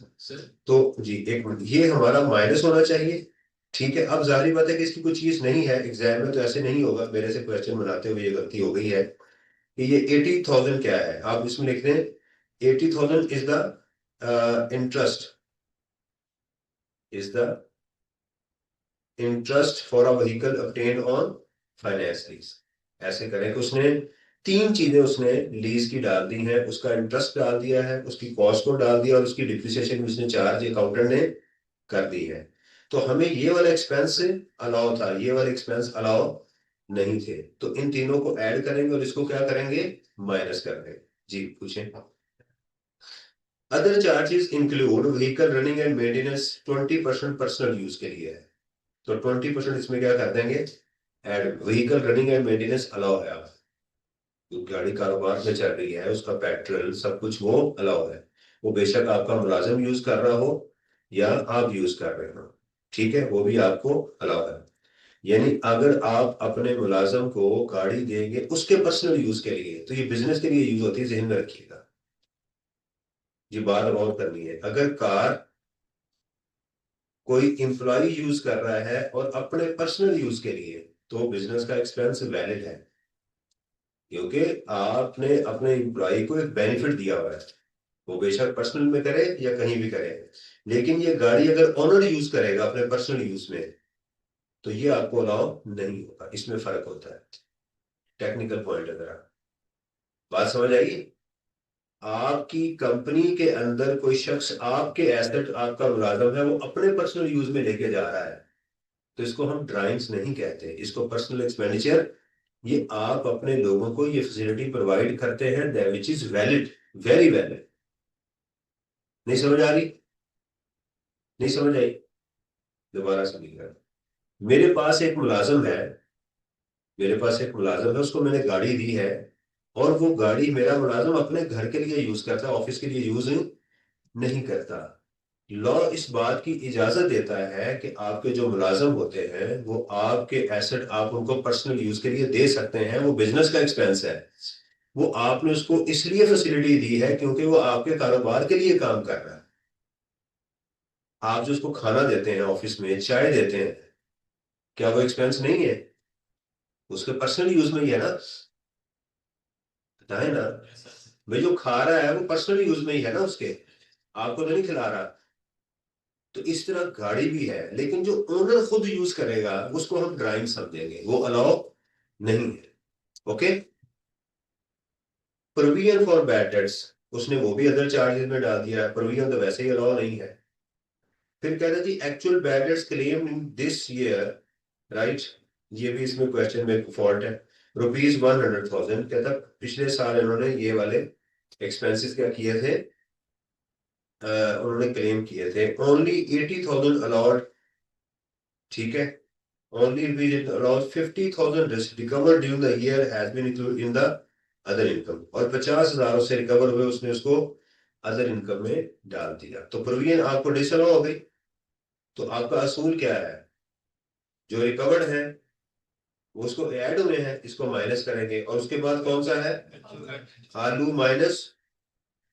तो जी एक मिनट, ये हमारा माइनस होना चाहिए, ठीक है। अब जाहिर बात है कि इसकी कुछ चीज नहीं है, एग्जाम में तो ऐसे नहीं होगा, मेरे से क्वेश्चन बनाते हुए ये गलती हो गई है कि ये 80,000 क्या है, आप इसमें लिख दें 80,000 is the interest, is the interest for a vehicle obtained on finance lease. ऐसे करें कि उसने तीन चीजें उसने लीज की डाल दी हैं, उसका इंटरेस्ट डाल दिया है, उसकी कॉस्ट को डाल दिया और उसकी डिप्रिसिएशन भी उसने चार्ज अकाउंटेंट ने कर दी है। तो हमें ये वाला एक्सपेंस अलाउ था, ये वाले एक्सपेंस अलाउ नहीं थे, तो इन तीनों को ऐड करेंगे और इसको क्या करेंगे, माइनस कर देंगे। जी पूछें। Other charges include vehicle running and maintenance, 20% personal use के लिए है, तो 20% इसमें क्या कर देंगे, add. Vehicle running and maintenance allow है, आप जो गाड़ी कारोबार में चल रही है उसका पेट्रोल सब कुछ वो अलाउ है, वो बेशक आपका मुलाजिम यूज कर रहा हो या आप यूज कर रहे हो, ठीक है, वो भी आपको अलाउ है। यानी अगर आप अपने मुलाजिम को गाड़ी देंगे उसके पर्सनल यूज के लिए, तो ये बिजनेस के लिए यूज होती है, जहन में रखिएगा, ये बात गौर करनी है। अगर कार कोई एम्प्लॉय यूज कर रहा है और अपने पर्सनल यूज के लिए, तो बिजनेस का एक्सपेंस वैलिड है, क्योंकि आपने अपने एम्प्लॉय को एक बेनिफिट दिया हुआ है, वो बेशक पर्सनल में करे या कहीं भी करे। लेकिन ये गाड़ी अगर ओनर यूज करेगा अपने पर्सनल यूज में, तो ये आपको अलाउ नहीं होगा। इसमें फर्क होता है, टेक्निकल पॉइंट अगर आप बात समझ आइए। आपकी कंपनी के अंदर कोई शख्स आपके एसेट, आपका मुलाजम है, वो अपने पर्सनल यूज में लेके जा रहा है, तो इसको हम ड्राइंग्स नहीं कहते, इसको पर्सनल एक्सपेंडिचर। ये आप अपने लोगों को ये फैसिलिटी प्रोवाइड करते हैं which is valid, very valid. नहीं समझ आ रही? नहीं समझ आई? दोबारा समझिएगा। मेरे पास एक मुलाजम है, मेरे पास एक मुलाजम है, उसको मैंने गाड़ी दी है, और वो गाड़ी मेरा मुलाजम अपने घर के लिए यूज करता है, ऑफिस के लिए यूज नहीं करता। लॉ इस बात की इजाजत देता है कि आपके जो मुलाजम होते हैं वो आपके एसेट आप उनको पर्सनल यूज के लिए दे सकते हैं, वो बिजनेस का एक्सपेंस है। वो आपने उसको इसलिए फैसिलिटी दी है क्योंकि वो आपके कारोबार के लिए काम कर रहा है। आप जो उसको खाना देते हैं, ऑफिस में चाय देते हैं, क्या वो एक्सपेंस नहीं है? उसके पर्सनल यूज में ही है ना? बताए ना। भाई जो खा रहा है वो पर्सनल यूज में ही है ना उसके, आपको तो नहीं खिला रहा। तो इस तरह गाड़ी भी है, लेकिन जो ओनर खुद यूज करेगा उसको हम ड्राइंग समझेंगे, वो अलाउ नहीं है। Okay. Provision for bad dates, उसने वो भी अदर चार्जेस में डाल दिया है, प्रोविजन तो वैसे ही अलाउ नहीं है। फिर कहता है जी actual bad debts claim in this year, right. ये भी इसमें क्वेश्चन में फॉल्ट है। ₹100,000 कहता पिछले साल इन्होंने ये वाले एक्सपेंसेस क्या किए थे, उन्होंने क्लेम किए थे। ओनली 80,000 अलाउड, ठीक है। Only we allowed 50,000 recover during the year has been included in the other income, और 50,000 से रिकवर हुए उसने उसको अदर इनकम में डाल दिया, तो प्रोविजन आपको डिसअलाउ हो गई। तो आपका असूल क्या है? जो रिकवर्ड है वो उसको ऐड हुए हैं, इसको माइनस करेंगे, और उसके बाद कौन सा है? आलू माइनस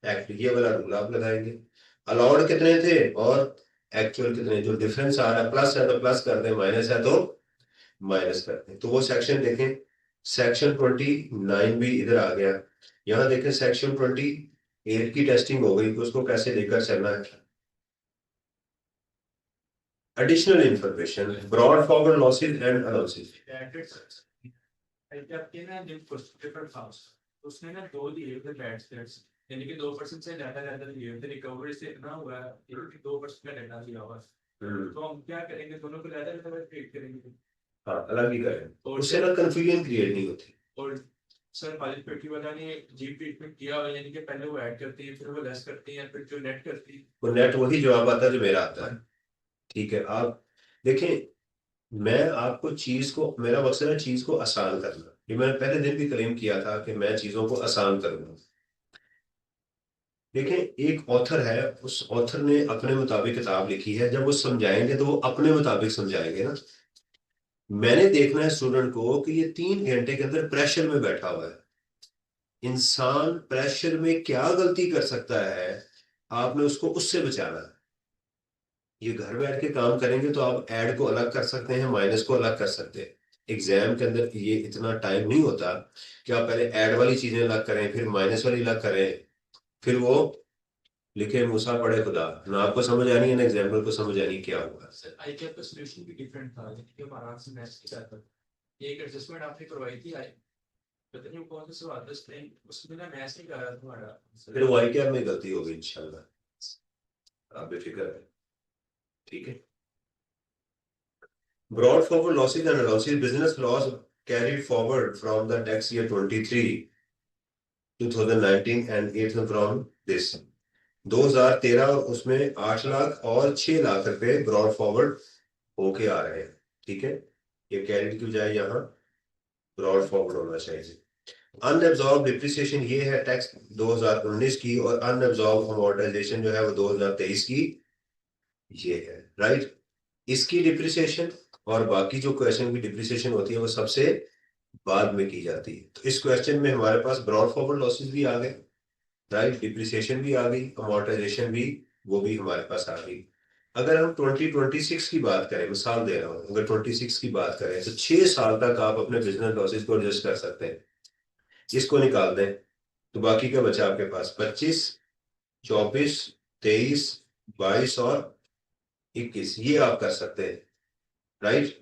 एक्ट, ये वाला रूल आप लगाएंगे। अलाउड कितने थे और एक्चुअल कितने, जो डिफरेंस आ रहा है, प्लस है तो प्लस कर दें, माइनस है तो माइनस कर दें। तो वो सेक्शन देखें, सेक्शन 29 भी इधर आ गया। यहाँ देखें सेक्शन 28 की टेस्टिंग हो गई, तो उसको कैसे लेकर चलना है। Additional information, brought forward losses and allowances. आपके ना जो पेपर था उसने ना दो दिए थे बैड स्टेट्स, यानी कि 2% से ज्यादा ज्यादा दिए थे, रिकवरी से इतना हुआ है कि 2% का डेटा दिया हुआ है। तो हम क्या करेंगे, दोनों को ज्यादा ज्यादा ट्रीट करेंगे। हाँ, अलग ही करें, और उससे ना कंफ्यूजन क्रिएट नहीं होती। और सर वाली पेटी वाला ने जी ट्रीटमेंट किया हुआ है, यानी कि पहले वो ऐड करती है, फिर वो लेस करती है, फिर जो नेट करती है वो नेट वही जवाब आता है जो मेरा आता है। ठीक है, आप देखें, मैं आपको चीज को, मेरा मकसद है चीज को आसान करना। ये मैंने पहले दिन भी क्लेम किया था कि मैं चीजों को आसान करूंगा। देखें, एक ऑथर है, उस ऑथर ने अपने मुताबिक किताब लिखी है, जब वो समझाएंगे तो वो अपने मुताबिक समझाएंगे ना। मैंने देखना है स्टूडेंट को कि ये 3 घंटे के अंदर प्रेशर में बैठा हुआ है, इंसान प्रेशर में क्या गलती कर सकता है, आपने उसको उससे बचाना है। ये घर बैठ के काम करेंगे तो आप ऐड को अलग कर सकते हैं, माइनस को अलग कर सकते हैं। एग्जाम के अंदर ये इतना टाइम नहीं होता कि आप पहले ऐड वाली चीजें अलग करें, फिर माइनस वाली अलग करें, फिर वो लिखे मूसा पढ़े खुदा, ना आपको समझ आनी है ना एग्जाम्पल को समझ आनी क्या हुआ। सर आई कैप का सॉल्यूशन भी डिफरेंट था, यानी कि हम आराम से मैथ्स की तरह एक एडजस्टमेंट आपने करवाई थी आई, पता नहीं वो कौन सा सवाल था उसमें, उसमें ना मैथ्स नहीं कर रहा था हमारा। फिर वो आई क्या में गलती होगी इंशाल्लाह, आप बेफिक्र है। ठीक है। Brought forward losses and allowances, business loss carried forward from the tax year 23, 2019 and 8 from this. 2013 उसमें 8 लाख और 6 लाख रुपए ब्रॉड फॉरवर्ड होके आ रहे हैं। ठीक है, ये कैरिड की बजाय यहाँ ब्रॉड फॉरवर्ड होना चाहिए। अनएब्जॉर्ब डिप्रिसिएशन ये है टैक्स 2019 की, और अनएब्जॉर्ब अमोर्टाइजेशन जो है वो 2023 की ये है, राइट। इसकी डिप्रिसिएशन और बाकी जो क्वेश्चन की डिप्रिसिएशन होती है वो सबसे बाद में की जाती है। तो इस क्वेश्चन में हमारे पास ब्रॉड फॉरवर्ड लॉसेस भी आ गए, राइट, डिप्रिसिएशन भी आ गई, अमोर्टाइजेशन भी, वो भी हमारे पास आ गई। अगर हम 2026 की बात करें, मिसाल दे रहा हूं, अगर 26 की बात करें तो 6 साल तक आप अपने बिजनेस लॉसेस को एडजस्ट कर सकते हैं। इसको निकाल दें तो बाकी का बचा आपके पास 25, 24, 23, 22 और 21 ये आप कर सकते हैं, राइट।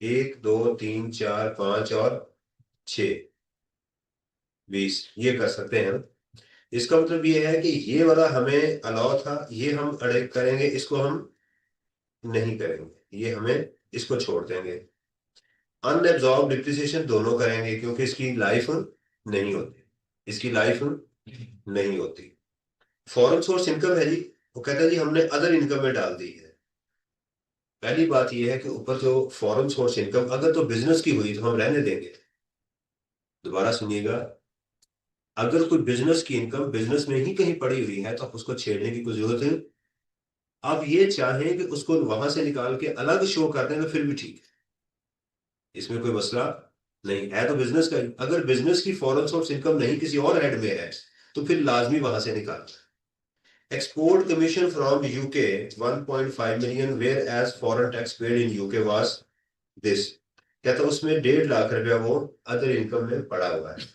1 2 3 4 5 और 6, 20 ये कर सकते हैं। इसका मतलब ये है कि ये वाला हमें अलाउ था, ये हम अड़े करेंगे, इसको हम नहीं करेंगे, ये हमें इसको छोड़ देंगे। अनएब्जॉर्ब डिप्रिसिएशन दोनों करेंगे क्योंकि इसकी लाइफ नहीं होती, इसकी लाइफ नहीं होती। फॉरेन सोर्स इनकम है जी, वो कहता है जी हमने अदर इनकम में डाल दी है। पहली बात यह है कि ऊपर जो फॉरेन सोर्स इनकम अगर तो बिजनेस की हुई तो हम रहने देंगे। दोबारा सुनिएगा, अगर कोई बिजनेस की इनकम बिजनेस में ही कहीं पड़ी हुई है तो आप उसको छेड़ने की कोई जरूरत है। आप ये चाहें कि उसको वहां से निकाल के अलग शो कर दें तो फिर भी ठीक है, इसमें कोई मसला नहीं है, तो बिजनेस का अगर बिजनेस की फॉरेन सोर्स इनकम नहीं किसी और हेड में है तो फिर लाजमी वहां से निकालना। Export commission from UK 1.5 million, whereas foreign tax paid in UK was this। क्या था उसमें 1.5 लाख रुपया वो अदर इनकम में पड़ा हुआ है,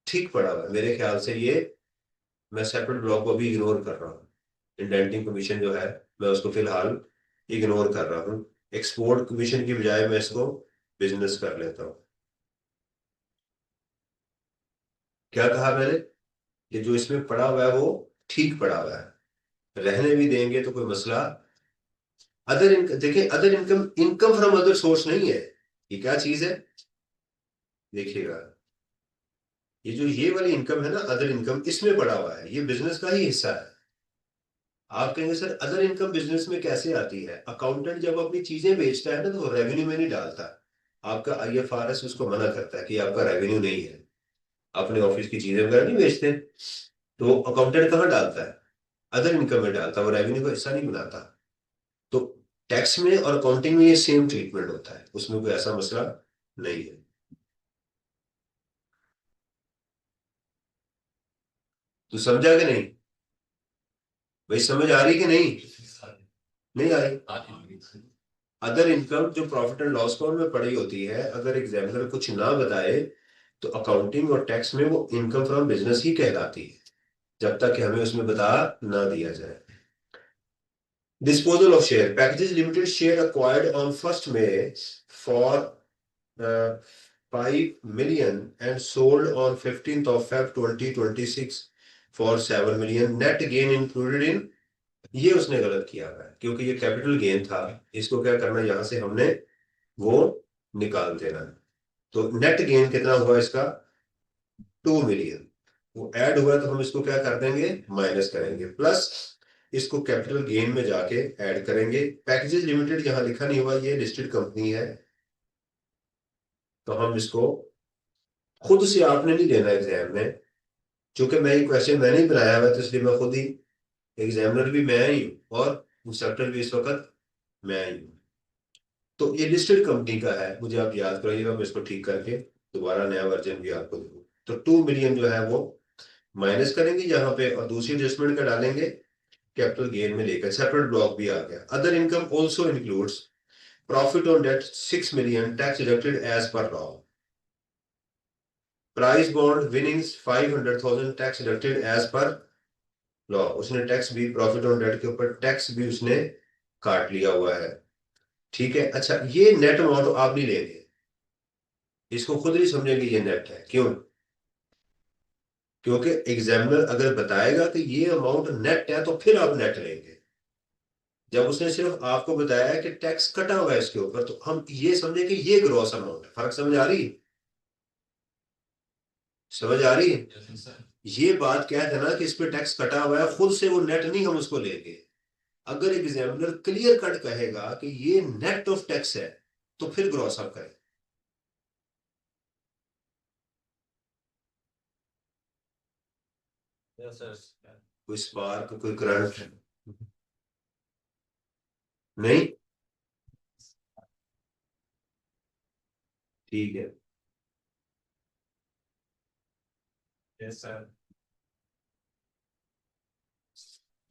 ठीक पड़ा हुआ है मेरे ख्याल से ये। मैं सेपरेट ब्लॉक को भी इग्नोर कर रहा हूँ, इंडेंटिंग कमीशन जो है मैं उसको फिलहाल इग्नोर कर रहा हूँ। एक्सपोर्ट कमीशन की बजाय मैं इसको बिजनेस कर लेता हूँ। क्या कहा मैंने कि जो इसमें पड़ा हुआ है वो ठीक पड़ा हुआ है, रहने भी देंगे तो कोई मसला। अदर इनकम देखिए, other income income from other source नहीं है, ये क्या चीज है देखिएगा। ये जो ये वाली इनकम है ना अदर इनकम, इसमें पड़ा हुआ है, ये बिजनेस का ही हिस्सा है। आप कहेंगे सर अदर इनकम बिजनेस में कैसे आती है? अकाउंटेंट जब अपनी चीजें बेचता है ना तो रेवेन्यू में नहीं डालता। आपका आईएफआरएस उसको मना करता है कि आपका रेवेन्यू नहीं है, अपने ऑफिस की चीजें वगैरह नहीं बेचते, तो अकाउंटेंट कहाँ डालता है? अदर इनकम में डालता है, वो रेवेन्यू का हिस्सा नहीं बनाता। तो टैक्स में और अकाउंटिंग में ये सेम ट्रीटमेंट होता है, उसमें कोई ऐसा मसला नहीं है। तो समझा कि नहीं भाई, समझ आ रही कि नहीं? नहीं आ रही? अदर इनकम जो प्रॉफिट एंड लॉस अकाउंट में पड़ी होती है, अगर एग्जामिनर कुछ ना बताए तो अकाउंटिंग और टैक्स में वो इनकम फ्रॉम बिजनेस ही कहलाती है, जब तक कि हमें उसमें बता ना दिया जाए। Disposal of share, packages limited share acquired on 1 May for 5 million and sold on 15th of Feb 2026 for 7 million, net gain included in. ये उसने गलत किया है क्योंकि ये कैपिटल गेन था, इसको क्या करना है, यहां से हमने वो निकाल देना है। तो नेट गेन कितना हुआ इसका? 2 मिलियन। वो ऐड हुआ तो हम इसको क्या कर देंगे, माइनस करेंगे, प्लस इसको कैपिटल गेन में जाके ऐड करेंगे। पैकेजेस लिमिटेड यहाँ लिखा नहीं हुआ, ये लिस्टेड कंपनी है, तो हम इसको खुद से आपने नहीं देना एग्जाम में, क्योंकि मैं ये क्वेश्चन मैंने ही बनाया हुआ है, तो इसलिए मैं खुद ही एग्जामिनर भी मैं ही हूँ और इंस्ट्रक्टर भी इस वक्त मैं ही हूँ। तो ये लिस्टेड कंपनी का है, मुझे आप याद कराइएगा, मैं इसको ठीक करके दोबारा नया वर्जन भी आपको दूँ। तो 2 मिलियन जो है वो माइनस करेंगे यहाँ पे और दूसरी एडजस्टमेंट का डालेंगे कैपिटल गेन में लेकर। सेपरेट ब्लॉक भी आ गया। Other income also includes profit on debt 6 million, tax deducted as per law. Prize bond winnings 500,000, tax deducted as per law. उसने टैक्स भी प्रॉफिट ऑन डेट के ऊपर टैक्स भी उसने काट लिया हुआ है। ठीक है, अच्छा ये नेट अमाउंट आप नहीं लेंगे, इसको खुद ही समझेंगे ये नेट है। क्यों? क्योंकि एग्जामिनर अगर बताएगा कि ये अमाउंट नेट है तो फिर आप नेट लेंगे। जब उसने सिर्फ आपको बताया कि टैक्स कटा हुआ है इसके ऊपर, तो हम ये समझे कि ये ग्रॉस अमाउंट है। फर्क समझ आ रही है? समझ आ रही है? ये बात क्या है ना कि इस पे टैक्स कटा हुआ है, खुद से वो नेट नहीं हम उसको लेंगे। अगर एग्जामिनर क्लियर कट कहेगा कि ये नेट ऑफ टैक्स है तो फिर ग्रॉस अप करें। कोई स्पार्क, कोई करंट? नहीं? ठीक है, यस सर।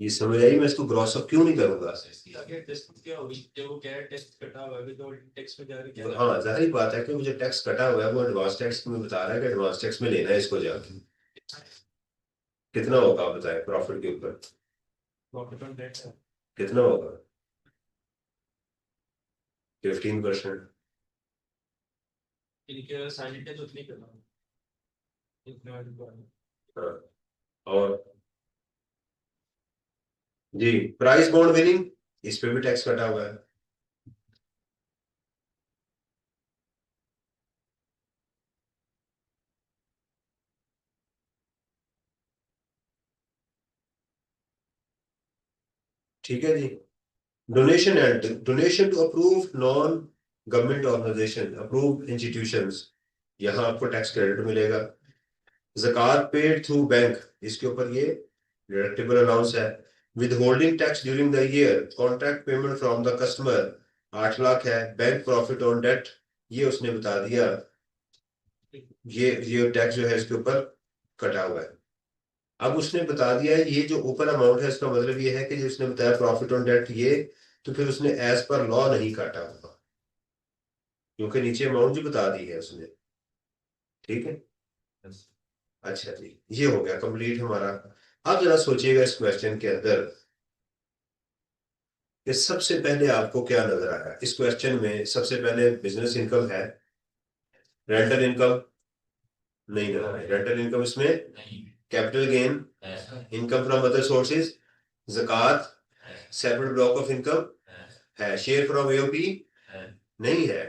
ये समझ आई, मैं इसको ग्रॉस अप क्यों नहीं करूंगा। आगे टेस्ट क्या होगी जब वो कह रहा है टेस्ट कटा हुआ है तो टेक्स्ट में जा रही क्या? हाँ जाहिर बात है कि मुझे टैक्स कटा हुआ है, वो एडवांस टैक्स में बता रहा है कि एडवांस टैक्स में लेना है इसको जाके। कितना होगा आप बताएं प्रॉफिट के ऊपर? प्रॉफिट ऑन डेट है कितना होगा? 15%। इनके साइलेंट है तो उतनी करना इतने वाली को हाँ। और जी, प्राइस बॉन्ड विनिंग, इस पे भी टैक्स कटा हुआ है। ठीक है जी। Donation and donation to approve non government organisation, approve institutions, यहाँ आपको टैक्स क्रेडिट मिलेगा। ज़कात पेड थ्रू बैंक, इसके ऊपर ये डिडक्टिबल अलाउंस है। Withholding tax during the year, contract payment from the customer 8 lakh है। बैंक प्रॉफिट ऑन डेट, ये उसने बता दिया, ये टैक्स जो है इसके ऊपर कटा हुआ है। अब उसने बता दिया है ये जो ऊपर अमाउंट है, इसका मतलब ये है कि जो उसने बताया प्रॉफिट ऑन डेट ये, तो फिर उसने एज पर लॉ नहीं काटा होगा, क्योंकि नीचे अमाउंट जो बता दी है उसने। ठीक है। अच्छा जी, ये हो गया कंप्लीट हमारा। अब जरा सोचिएगा इस क्वेश्चन के अंदर कि सबसे पहले आपको क्या नजर आया इस क्वेश्चन में? सबसे पहले बिजनेस इनकम है, रेंटल इनकम नहीं नजर आई। रेंटल इनकम इसमें, capital gain, income from other sources, ज़कात, सेपरेट ब्लॉक ऑफ इनकम है, शेयर फ्रॉम एओपी नहीं है।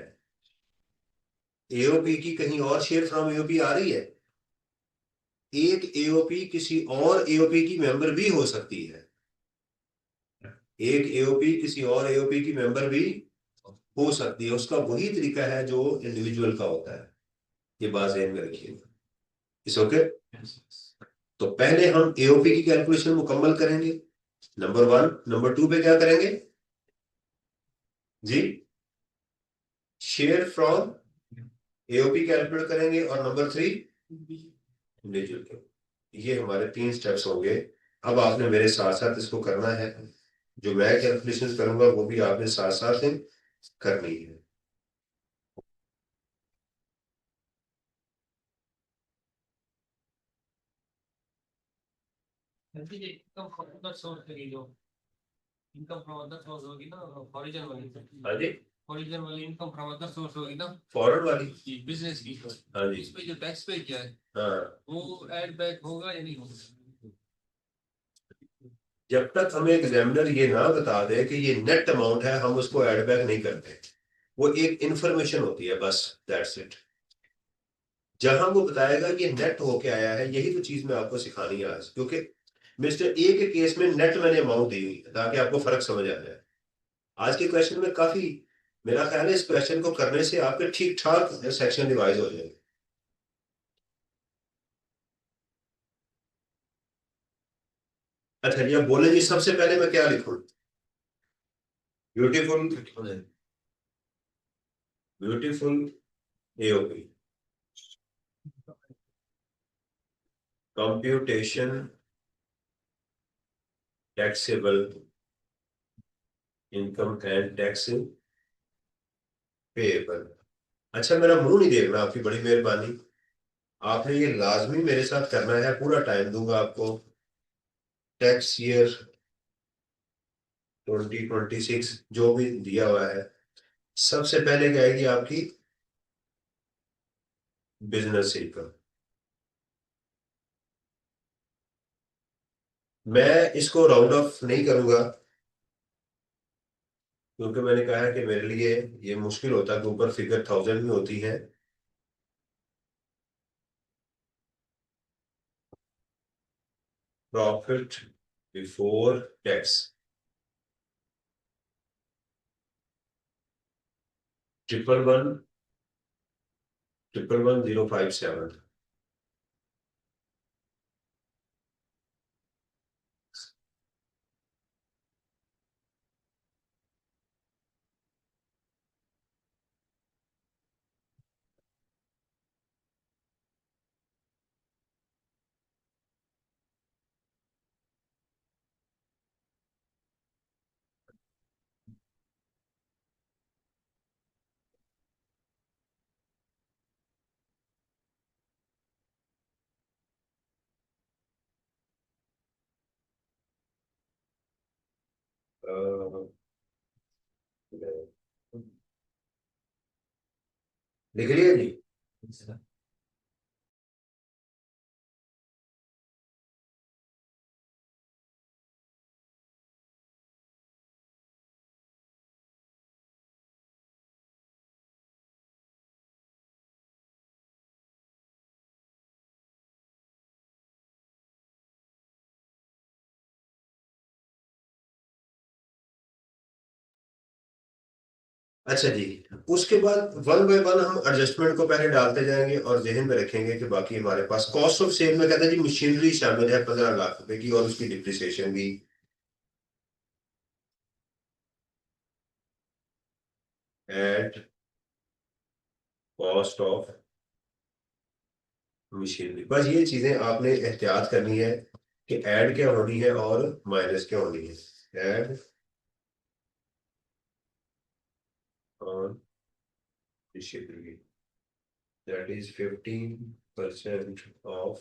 एओपी की कहीं और शेयर फ्रॉम एओपी आ रही है? एक एओपी किसी और एओपी की मेंबर भी हो सकती है। एक एओपी किसी और एओपी की मेंबर भी हो सकती है, उसका वही तरीका है जो इंडिविजुअल का होता है। ये बात ध्यान में रखिएगा। इस ओके। तो पहले हम एओपी की कैलकुलेशन मुकम्मल करेंगे, नंबर 1। नंबर 2 पे क्या करेंगे जी? शेयर फ्रॉम एओपी कैलकुलेट करेंगे, और नंबर 3 इंडिविजुअल के। ये हमारे 3 स्टेप्स होंगे। अब आपने मेरे साथ साथ इसको करना है, जो मैं कैलकुलेशन करूंगा वो भी आपने साथ साथ करनी है। इनकम फ्रॉम अदर सोर्स की जो इनकम फ्रॉम अदर सोर्स होगी ना, ओरिजिनल वाली हाँ जी, ओरिजिनल वाली इनकम फ्रॉम अदर सोर्स होगी ना, फॉरवर्ड वाली। बिजनेस की। हाँ जी। उस पे जो टैक्स पे किया है हाँ, वो ऐड बैक होगा या नहीं होगा? जब तक हमें एग्जामिनर ये ना बता दे कि ये नेट अमाउंट है, हम उसको एड बैक नहीं करते। वो एक इंफॉर्मेशन होती है बस, दैट्स इट। जहां वो बताएगा कि नेट होके आया है, यही तो चीज मैं आपको सिखानी है आज, क्योंकि मिस्टर ए के केस में नेट मैंने अमाउंट दी हुई है ताकि आपको फर्क समझ आ जाए। आज के क्वेश्चन में काफी, मेरा ख्याल है इस क्वेश्चन को करने से आपके ठीक ठाक सेक्शन रिवाइज हो जाएंगे। अच्छा जी, अब बोले जी सबसे पहले मैं क्या लिखूं? Beautiful, beautiful AOP, computation taxable income and tax payable. अच्छा, मेरा मुंह नहीं देखना, आपकी बड़ी मेहरबानी। आपने ये लाजमी मेरे साथ करना है, पूरा टाइम दूंगा आपको। टैक्स ईयर 2026 जो भी दिया हुआ है, सबसे पहले क्या आएगी आपकी? Business income. मैं इसको राउंड ऑफ नहीं करूंगा, क्योंकि मैंने कहा है कि मेरे लिए ये मुश्किल होता है कि ऊपर फिगर 1000 में होती है। Profit before tax 111 111 057। लिख लिया जी। अच्छा जी, उसके बाद वन बाय वन हम एडजस्टमेंट को पहले डालते जाएंगे और जहन में रखेंगे कि बाकी हमारे पास कॉस्ट ऑफ सेल में कहते हैं जी मशीनरी शामिल है 15 लाख रुपए की और उसकी डिप्रिसिएशन भी। एट कॉस्ट ऑफ मशीनरी, बस ये चीजें आपने एहतियात करनी है कि ऐड क्या होनी है और माइनस क्या होनी है। ऐड और machinery, that is 15% of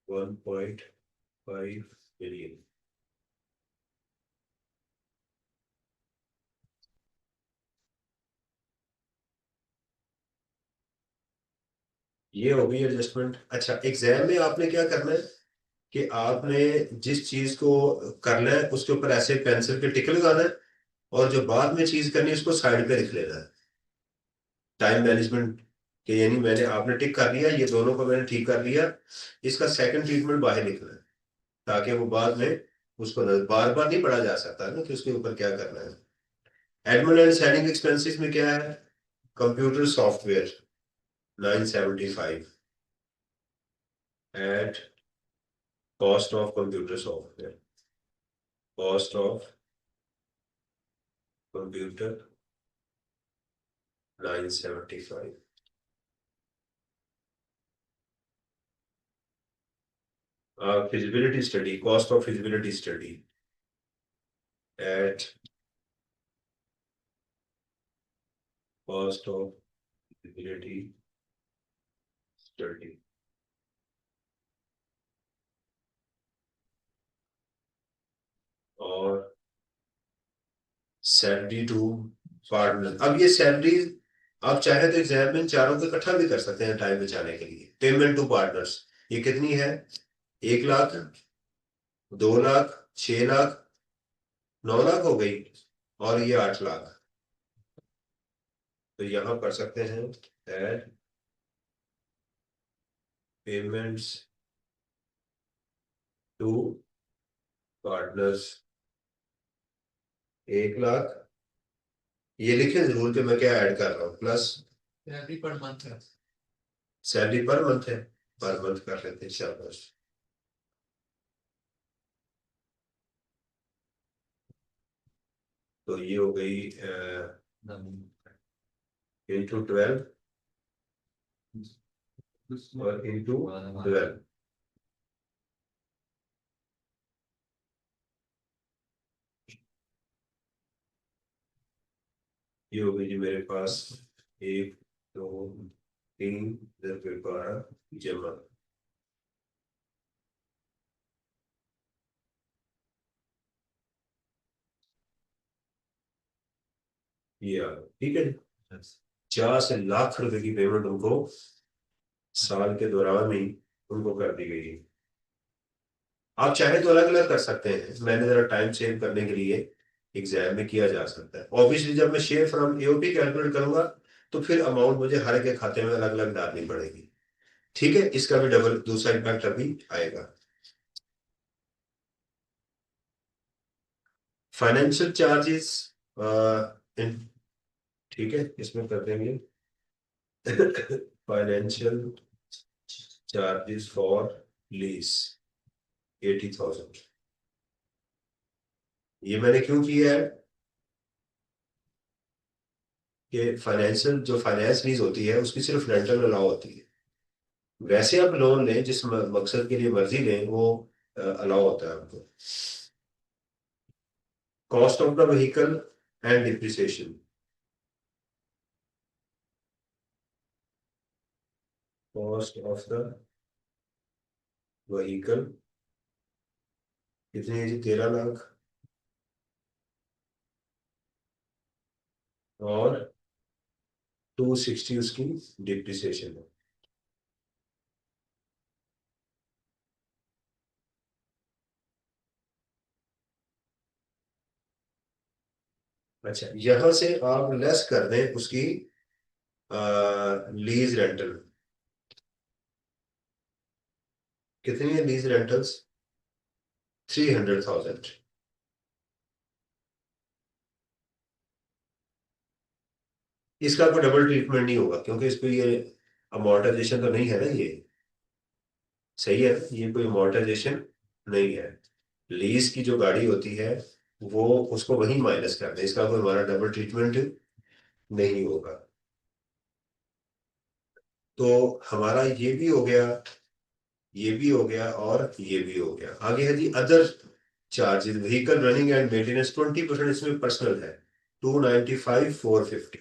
1.5 million. ये हो गई एडजस्टमेंट। अच्छा, एग्जाम में आपने क्या करना है कि आपने जिस चीज को करना है उसके ऊपर ऐसे पेंसिल के टिक लगाना है और जो बाद में चीज करनी है उसको साइड पे लिख लेना है। टाइम मैनेजमेंट के यानी मैंने आपने टिक कर लिया, ये दोनों को मैंने ठीक कर लिया, इसका सेकंड ट्रीटमेंट बाहर लिखना है ताकि वो बाद में उसको बार बार नहीं पढ़ा जा सकता ना कि उसके ऊपर क्या करना है। एडमिन एंड सेलिंग एक्सपेंसेस में क्या है, computer software 975 at cost of computer software, cost of computer 975। Feasibility study, cost of feasibility study at cost of feasibility study. और सैलरी टू पार्टनर, अब ये सैलरी आप चाहे तो एग्जाम में चारों को इकट्ठा भी कर सकते हैं टाइम बचाने के लिए। पेमेंट टू पार्टनर्स ये कितनी है, 1 लाख, 2 लाख, 6 लाख, 9 लाख हो गई और ये 8 लाख। तो यहां कर सकते हैं add payments to partners 1 lakh, ये लिखे जरूर कि मैं क्या ऐड कर रहा हूँ, प्लस सैलरी पर मंथ है। सैलरी पर मंथ है, पर मंथ कर लेते हैं, शाबाश। तो ये हो गई इंटू 12 और इंटू 12। ये हो गई जी मेरे पास 1 2 3 12 जमा। ये आ गया, ठीक है जी। 50 लाख रुपए की पेमेंट उनको साल के दौरान ही उनको कर दी गई है। आप चाहे तो अलग अलग कर सकते हैं, मैंने जरा टाइम सेव करने के लिए एग्जाम में किया जा सकता है। ऑब्वियसली जब मैं शेयर फ्रॉम एओपी कैलकुलेट करूंगा तो फिर अमाउंट मुझे हर के खाते में अलग अलग डालनी पड़ेगी। ठीक है, इसका भी डबल दूसरा इम्पैक्ट अभी आएगा। फाइनेंशियल चार्जेस, ठीक है इसमें कर देंगे फाइनेंशियल चार्जेस फॉर लीज 80,000। ये मैंने क्यों किया है कि फाइनेंशियल जो फाइनेंस लीज होती है उसकी सिर्फ रेंटल अलाउ होती है। वैसे आप लोन लें जिस मकसद के लिए मर्जी लें वो अलाउ होता है आपको। Cost of the vehicle and depreciation, cost of the vehicle कितनी है जी, 13 लाख और 260 उसकी डिप्रिसिएशन है। अच्छा, यहां से आप लेस कर दें उसकी लीज रेंटल। कितनी है लीज रेंटल्स? 300,000। इसका कोई डबल ट्रीटमेंट नहीं होगा क्योंकि इस पे ये अमोर्टाइजेशन तो नहीं है ना ये। सही है ना, ये कोई अमोर्टाइजेशन नहीं है। लीज की जो गाड़ी होती है वो उसको वही माइनस कर दे, इसका कोई हमारा डबल ट्रीटमेंट नहीं होगा। तो हमारा ये भी हो गया, ये भी हो गया और ये भी हो गया। आगे है जी other charges, vehicle running and maintenance 20% इसमें पर्सनल है, 295,450।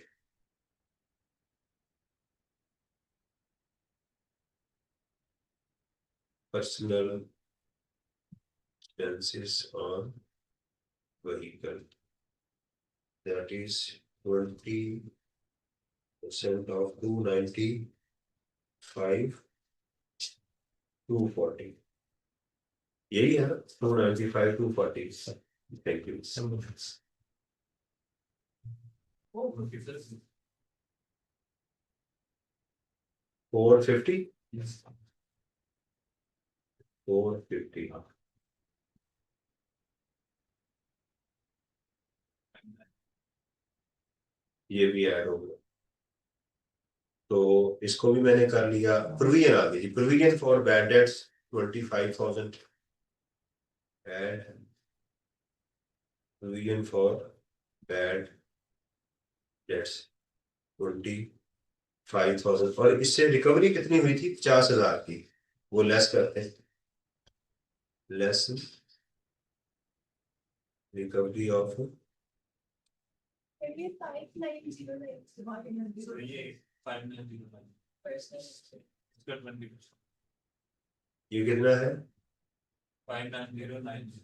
Personal expenses on vehicle, that is 20% of 295,240। यही है ना, 295,240। Thank you. Oh, okay, sir. 450, Yes. 450। ये भी ऐड हो गया। तो इसको भी मैंने कर लिया। प्रोविजन आ गई जी, provision for bad debts 25,000 add, provision for bad debts 25,000। और इससे रिकवरी कितनी हुई थी? 50,000 की। वो लेस करते हैं, लेस रिकवरी ऑफ ये 5,905 इसका 20%। ये कितना है? 5,909।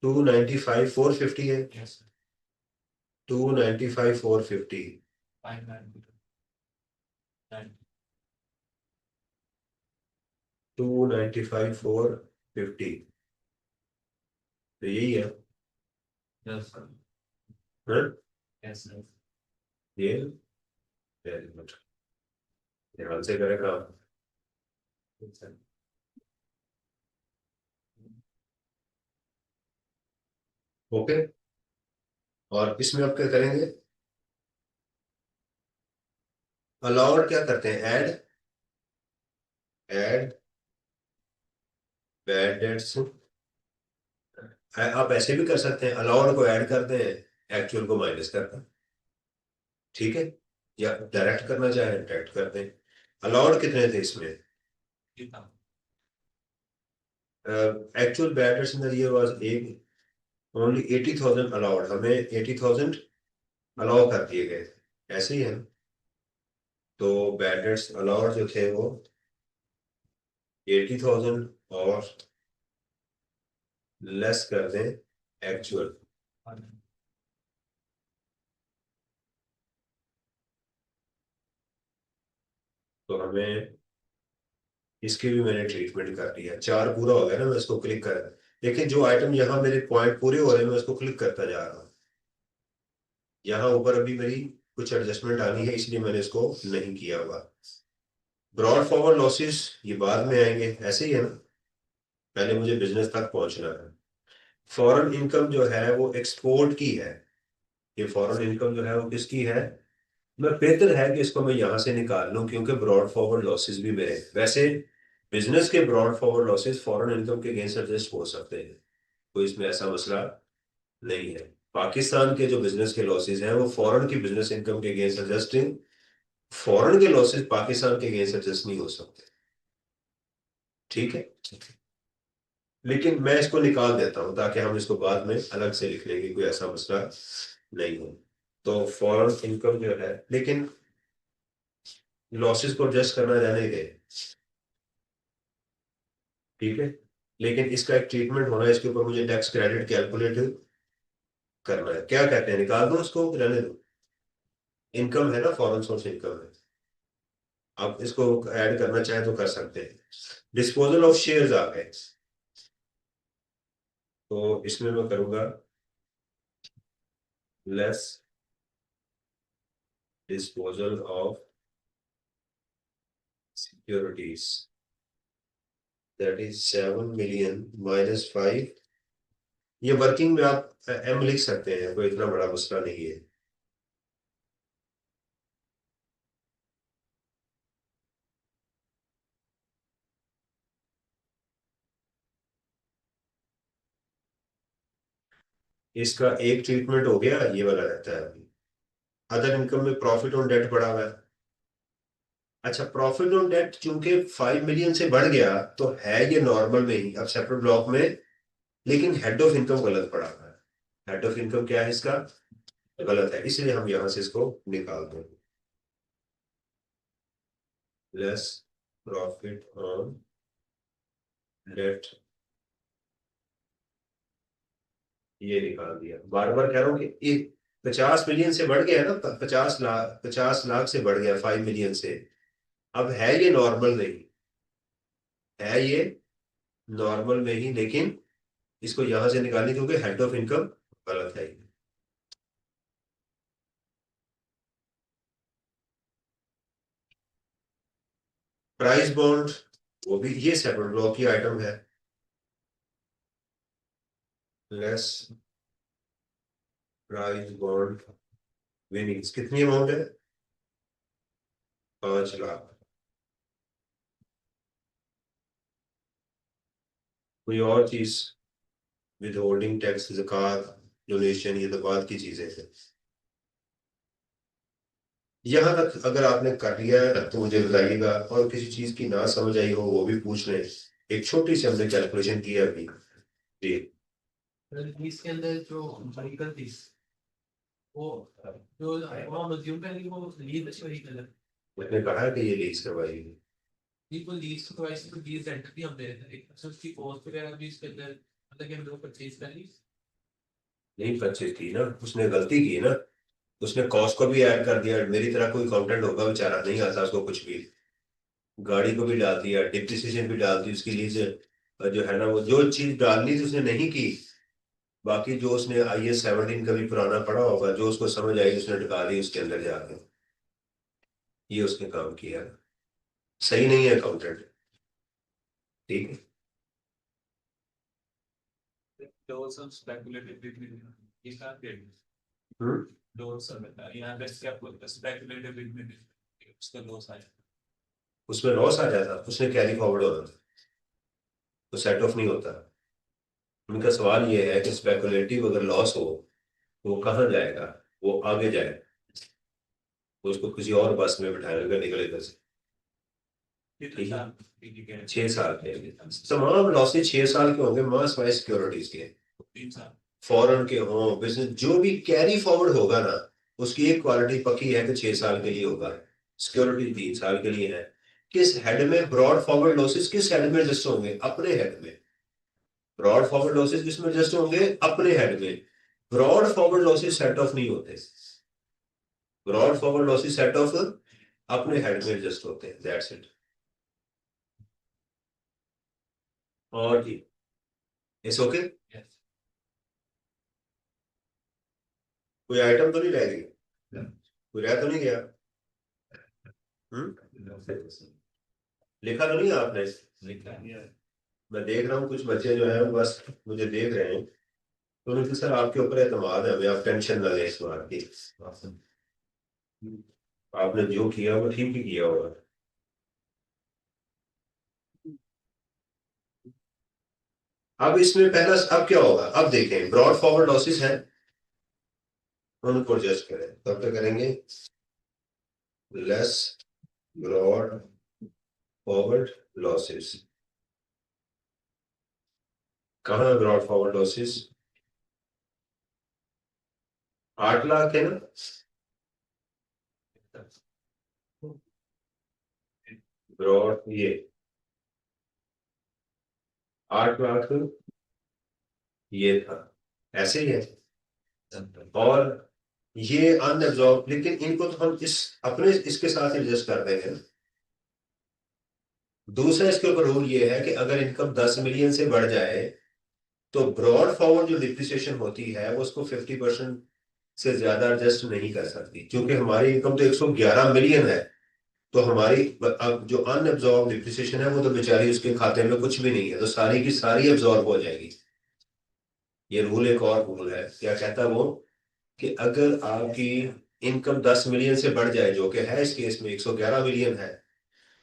295,450 है। यस। 295,450। 5,909। 295,450। तो यही है। Yes sir. हाँ? Yes sir. ये वेरी गुड, ध्यान से करें काम। ओके, और इसमें आप क्या करेंगे? अलाउड क्या करते हैं? Add, add bad debts. आप ऐसे भी कर सकते हैं, अलाउड को ऐड करते हैं, एक्चुअल को माइनस करते हैं। ठीक है, या डायरेक्ट करना चाहे डायरेक्ट करते हैं। अलाउड कितने थे इसमें? कितना? Actual bad dates in the year was एक ओनली 80,000 अलाउड, हमें 80,000 अलाउ कर दिए गए थे, ऐसे ही है ना? तो बैड डेट्स अलाउड जो थे वो 80,000 और लेस कर दें एक्चुअल। तो हमें इसकी भी मैंने ट्रीटमेंट कर दिया, चार पूरा हो गया ना, मैं इसको क्लिक कर। लेकिन जो आइटम यहाँ मेरे पॉइंट पूरे हो रहे हैं मैं उसको क्लिक करता जा रहा हूँ। यहाँ ऊपर अभी मेरी कुछ एडजस्टमेंट आनी है इसलिए मैंने इसको नहीं किया हुआ। ब्रॉड फॉरवर्ड लॉसेस ये बाद में आएंगे, ऐसे ही है ना, पहले मुझे बिजनेस तक पहुंचना है। फॉरेन इनकम जो है वो एक्सपोर्ट की है। ये फॉरेन इनकम जो है वो किसकी है? मैं बेहतर है कि इसको मैं यहाँ से निकाल लूं क्योंकि ब्रॉड फॉरवर्ड लॉसेस भी मेरे वैसे बिजनेस के brought forward losses foreign income के अगेंस्ट एडजस्ट हो सकते हैं, कोई इसमें ऐसा मसला नहीं है। पाकिस्तान के जो बिजनेस के लॉसेस हैं वो फॉरेन की बिजनेस इनकम के अगेंस्ट एडजस्टिंग, फॉरेन के लॉसेस पाकिस्तान के अगेंस्ट एडजस्ट नहीं हो सकते। ठीक है, लेकिन मैं इसको निकाल देता हूं ताकि हम इसको बाद में अलग से लिख लेंगे, कोई ऐसा मसला नहीं हो। तो फॉरेन इनकम जो है, लेकिन लॉसेस को एडजस्ट करना जाने दे। ठीक है, लेकिन इसका एक ट्रीटमेंट होना है, इसके ऊपर मुझे टैक्स क्रेडिट कैलकुलेट करना है। क्या कहते हैं, निकाल दो उसको, रहने दो। इनकम है ना, फॉरेन सोर्स इनकम है। आप इसको ऐड करना चाहे तो कर सकते हैं। डिस्पोजल ऑफ शेयर्स आ गए, तो इसमें मैं करूंगा less disposal of securities, that is 7 million minus 5। ये वर्किंग में आप एम लिख सकते हैं, कोई इतना बड़ा मसला नहीं है। इसका एक ट्रीटमेंट हो गया, ये वाला रहता है अभी। अदर इनकम में प्रॉफिट ऑन डेट बढ़ा हुआ है। अच्छा, प्रॉफिट ऑन डेट चूंकि 5 मिलियन से बढ़ गया, तो है ये नॉर्मल में ही अब सेपरेट ब्लॉक में, लेकिन हेड ऑफ इनकम गलत पड़ा हुआ है। हेड ऑफ इनकम क्या है इसका, गलत है, इसलिए हम यहां से इसको निकाल देंगे। लेस प्रॉफिट ऑन डेट, ये निकाल दिया। बार बार कह रहा हूँ कि एक 50 मिलियन से बढ़ गया है ना, 50 लाख, 50 लाख से बढ़ गया 5 मिलियन से। अब है ये नॉर्मल नहीं, है ये नॉर्मल में ही, लेकिन इसको यहां से निकालने क्योंकि हेड ऑफ इनकम गलत है। प्राइस बॉन्ड, वो भी ये सेपरेट ब्लॉक की आइटम है। लेस प्राइस बॉन्ड विनिंग्स, कितनी अमाउंट है, 5 लाख। कोई और चीज, विद होल्डिंग टैक्स, ज़कात, डोनेशन, ये तो बाद की चीजें हैं। यहां तक अगर आपने कर लिया है तो मुझे बताइएगा, और किसी चीज की ना समझ आई हो वो भी पूछ लें। एक छोटी सी हमने कैलकुलेशन की है अभी। जी। इसके अंदर जो व्हीकल थी वो जो वहाँ मजदूर का नहीं, वो लीज अच्छी व्हीकल है। मैंने कहा है कि ये लीज करवाई है। नहीं, वो लीज तो वैसे तो लीज रेंट भी हम दे रहे थे, अच्छा उसकी कॉस्ट वगैरह भी इसके अंदर मतलब कि हम लोग परचेज कर ली। नहीं परचेज की ना, उसने गलती की ना, उसने कॉस्ट को भी ऐड कर दिया। मेरी तरह कोई अकाउंटेंट होगा बेचारा, नहीं आता उसको कुछ भी, गाड़ी को भी डाल दिया, डिप्रिसिएशन भी डाल दी, उसकी लीज जो है ना, वो जो चीज डालनी थी उसने नहीं की। बाकी जो उसने IS-17 का भी पुराना पढ़ा होगा, जो उसको समझ आई उसने टिका दी उसके अंदर जाके, ये उसने काम किया। सही नहीं है अकाउंटेंट। ठीक है। There was some speculative between ये क्या पेड़ हम्म। लॉस है यहाँ पे, क्या बोलते हैं स्पेकुलेटिव between उसका लॉस आया। उसमें लॉस आ जाता, उसने कैरी फॉरवर्ड होना था, तो सेट ऑफ नहीं होता। उनका सवाल ये है कि स्पेकुलेटिव अगर लॉस हो, वो कहाँ जाएगा, वो आगे जाएगा, तो उसको किसी और बस में बिठाएगा, निकलेगा से। ठीक है, 6 साल के तमाम लॉसेज 6 साल के होंगे, मास वाइज सिक्योरिटीज के, 3 साल फॉरेन के हों, बिजनेस, जो भी कैरी फॉरवर्ड होगा ना, उसकी एक क्वालिटी पक्की है कि 6 साल के लिए होगा। सिक्योरिटी 3 साल के लिए है। किस हेड में ब्रॉड फॉरवर्ड लॉसेस, किस हेड में एडजस्ट होंगे, अपने हेड में। ब्रॉड फॉरवर्ड लॉसेस किस में एडजस्ट होंगे, अपने हेड में। Brought forward losses set of नहीं होते, brought forward losses set of अपने हेड में एडजस्ट होते हैं, दैट्स इट। और जी, इट्स ओके। कोई आइटम तो नहीं रह गई, कोई रह तो नहीं गया। लिखा तो नहीं आपने। मैं देख रहा हूँ कुछ बच्चे जो है बस मुझे देख रहे हैं, तो उनसे सर आपके ऊपर एतमाद है हमें, आप टेंशन ना लें इस बात की। आपने जो किया वो ठीक ही किया होगा। अब इसमें पहला, अब क्या होगा, अब देखें ब्रॉड फॉरवर्ड लॉसेस हैं, उनको एडजस्ट करें, तब तक करेंगे लेस ब्रॉड फॉरवर्ड लॉसेस। कहाँ ब्रॉड फॉरवर्ड लॉसेस, 8 लाख है ना, ब्रॉड ये 8 लाख ये था, ऐसे ही है। और ये अनएब्जॉर्ब, लेकिन इनको तो हम इस अपने इसके साथ एडजस्ट कर देंगे ना। दूसरा इसके ऊपर रूल ये है कि अगर इनकम 10 मिलियन से बढ़ जाए तो ब्रॉड फॉरवर्ड जो डिप्रिसिएशन होती है वो उसको 50% से ज्यादा एडजस्ट नहीं कर सकती, क्योंकि हमारी इनकम तो 111 मिलियन है। तो हमारी अब जो अनएब्जॉर्ब डिप्रिसिएशन है वो तो बेचारी उसके खाते में कुछ भी नहीं है, तो सारी की सारी एब्जॉर्ब हो जाएगी। ये रूल एक और रूल है, क्या कहता है वो, कि अगर आपकी इनकम 10 मिलियन से बढ़ जाए, जो कि है इस केस में 111 मिलियन है,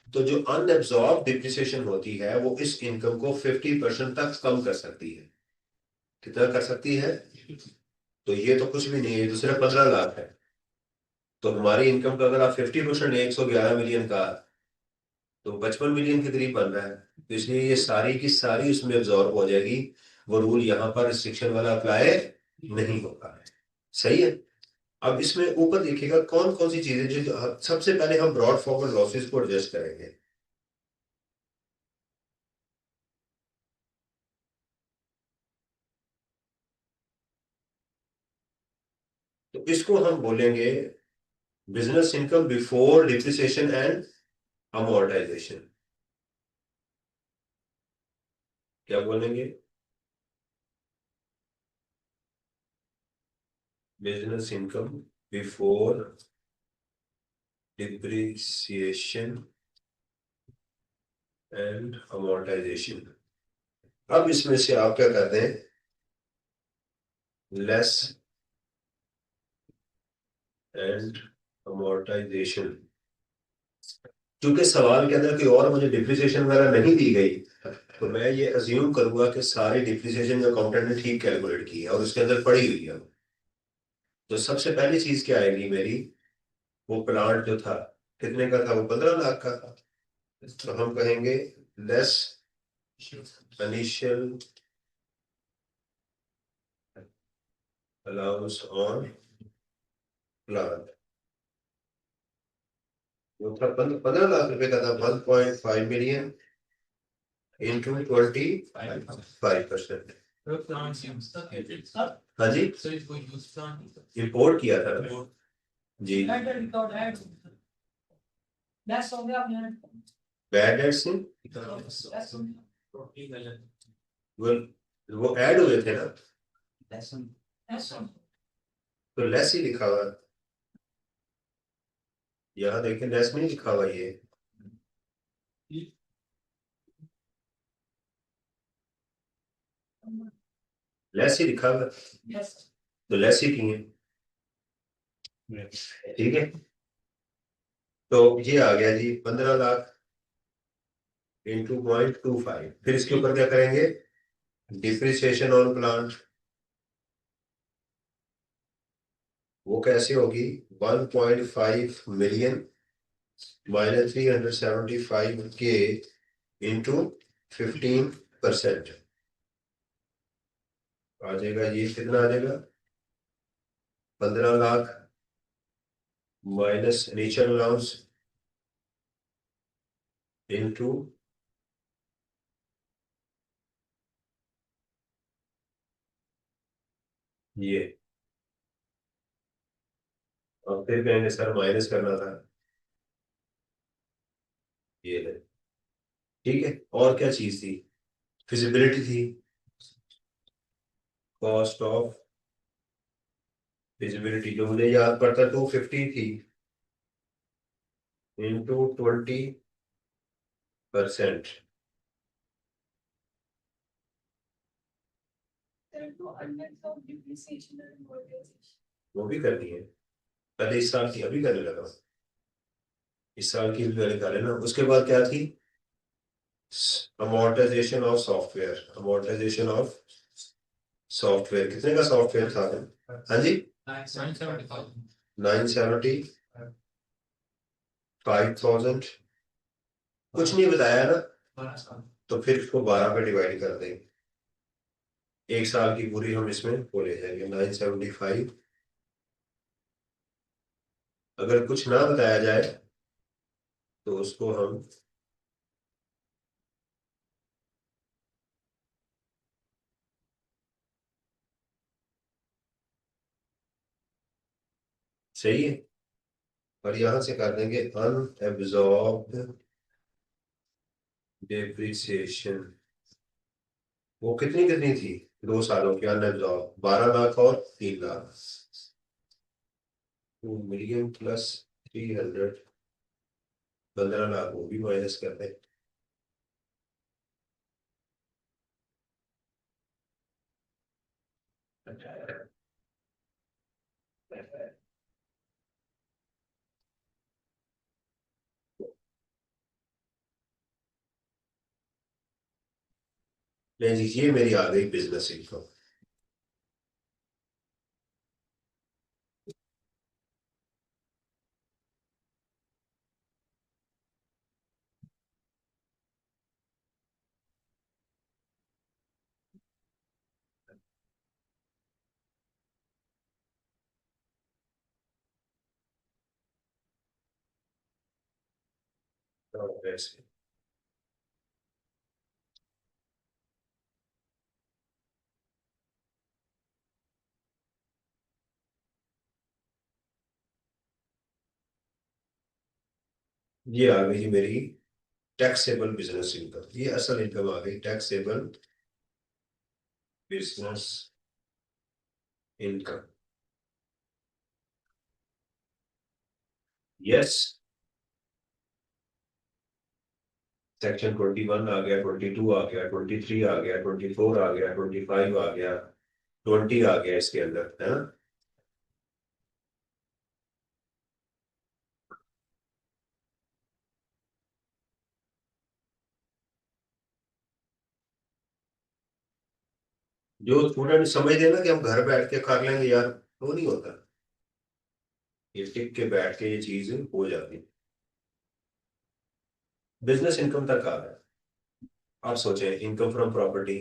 तो जो अनएब्जॉर्ब डिप्रिसिएशन होती है वो इस इनकम को 50% तक कम कर सकती है। कितना कर सकती है? तो ये तो कुछ भी नहीं है, ये तो सिर्फ 15 लाख है। तो हमारी इनकम का अगर आप 50% है 111 मिलियन का, तो 55 मिलियन के करीब बन रहा है। तो इसलिए ये सारी की सारी उसमें एब्जॉर्ब हो जाएगी। वो रूल यहाँ पर रिस्ट्रिक्शन वाला अप्लाई नहीं होगा। सही है। अब इसमें ऊपर देखिएगा कौन कौन सी चीजें जो सबसे पहले हम ब्रॉड फॉरवर्ड लॉसेस को एडजस्ट करेंगे। तो इसको हम बोलेंगे business income before depreciation and amortisation. क्या बोलेंगे? Business income before depreciation and amortisation. अब इसमें से आप क्या करते हैं, लेस एंड अमोर्टाइजेशन। क्योंकि सवाल के अंदर कोई और मुझे डिप्रिसिएशन वगैरह नहीं दी गई, तो मैं ये अज्यूम करूंगा कि सारी डिप्रिसिएशन जो अकाउंटेंट ने ठीक कैलकुलेट की है और उसके अंदर पड़ी हुई है। तो सबसे पहली चीज क्या आएगी मेरी, वो प्लांट जो था कितने का था, वो 15 लाख का था। तो हम कहेंगे less initial allowance on plant, वो था 15 लाख रुपए का था, 1.5 मिलियन इंटू 25%। हाँ जी, इम्पोर्ट किया था ना जी। बैड डेट्स वो वो ऐड हुए थे ना, तो लेस ही लिखा हुआ है। यहाँ देखिए लेस नहीं लिखा हुआ, ये लेस ही लिखा हुआ है। तो लेस ही किए, ठीक है। तो ये आ गया जी 15 लाख इंटू 0.25। फिर इसके ऊपर क्या करेंगे, डिप्रिसिएशन ऑन प्लांट। वो कैसे होगी, 1.5 मिलियन माइनस 375K इंटू 15%। आ जाएगा ये कितना आ जाएगा, 15 lakh minus initial allowance into ये। अब फिर कहेंगे सर माइनस करना था, ये ले। ठीक है, और क्या चीज थी, फिजिबिलिटी थी, कॉस्ट ऑफ फिजिबिलिटी जो मुझे याद पड़ता 250 थी इंटू 20%। वो भी करनी है, पहले इस साल की अभी करने लगा, इस साल की भी पहले कर लेना। उसके बाद क्या थी, amortisation of software. Amortisation of software कितने का सॉफ्टवेयर था? हाँ जी, 975,000। कुछ नहीं बताया ना, तो फिर इसको 12 पे डिवाइड कर देंगे। एक साल की पूरी हम इसमें वो ले जाएंगे 975। अगर कुछ ना बताया जाए तो उसको हम सही है। और यहां से कर देंगे अनएब्जॉर्ब्ड डेप्रिसिएशन। वो कितनी कितनी थी 2 सालों की अनएब्जॉर्ब? 12 लाख और 3 लाख। 2 मिलियन प्लस 300, 15 लाख वो भी माइनस कर दें। ले लीजिए, मेरी आ गई बिजनेस इनकम। और ऐसे ये आ गई जी मेरी टैक्सेबल बिजनेस इनकम। ये असल इनकम आ गई, taxable business income. Yes. Section 21 आ गया, 22 आ गया, 23 आ गया, 24 आ गया, 25 आ गया, 20 आ गया इसके अंदर, है ना। जो स्टूडेंट समझते ना कि हम घर बैठ के कर लेंगे यार, वो नहीं होता। ये टिक के बैठ के ये चीज हो जाती। बिजनेस इनकम तक आ रहा है। आप सोचें, income from property,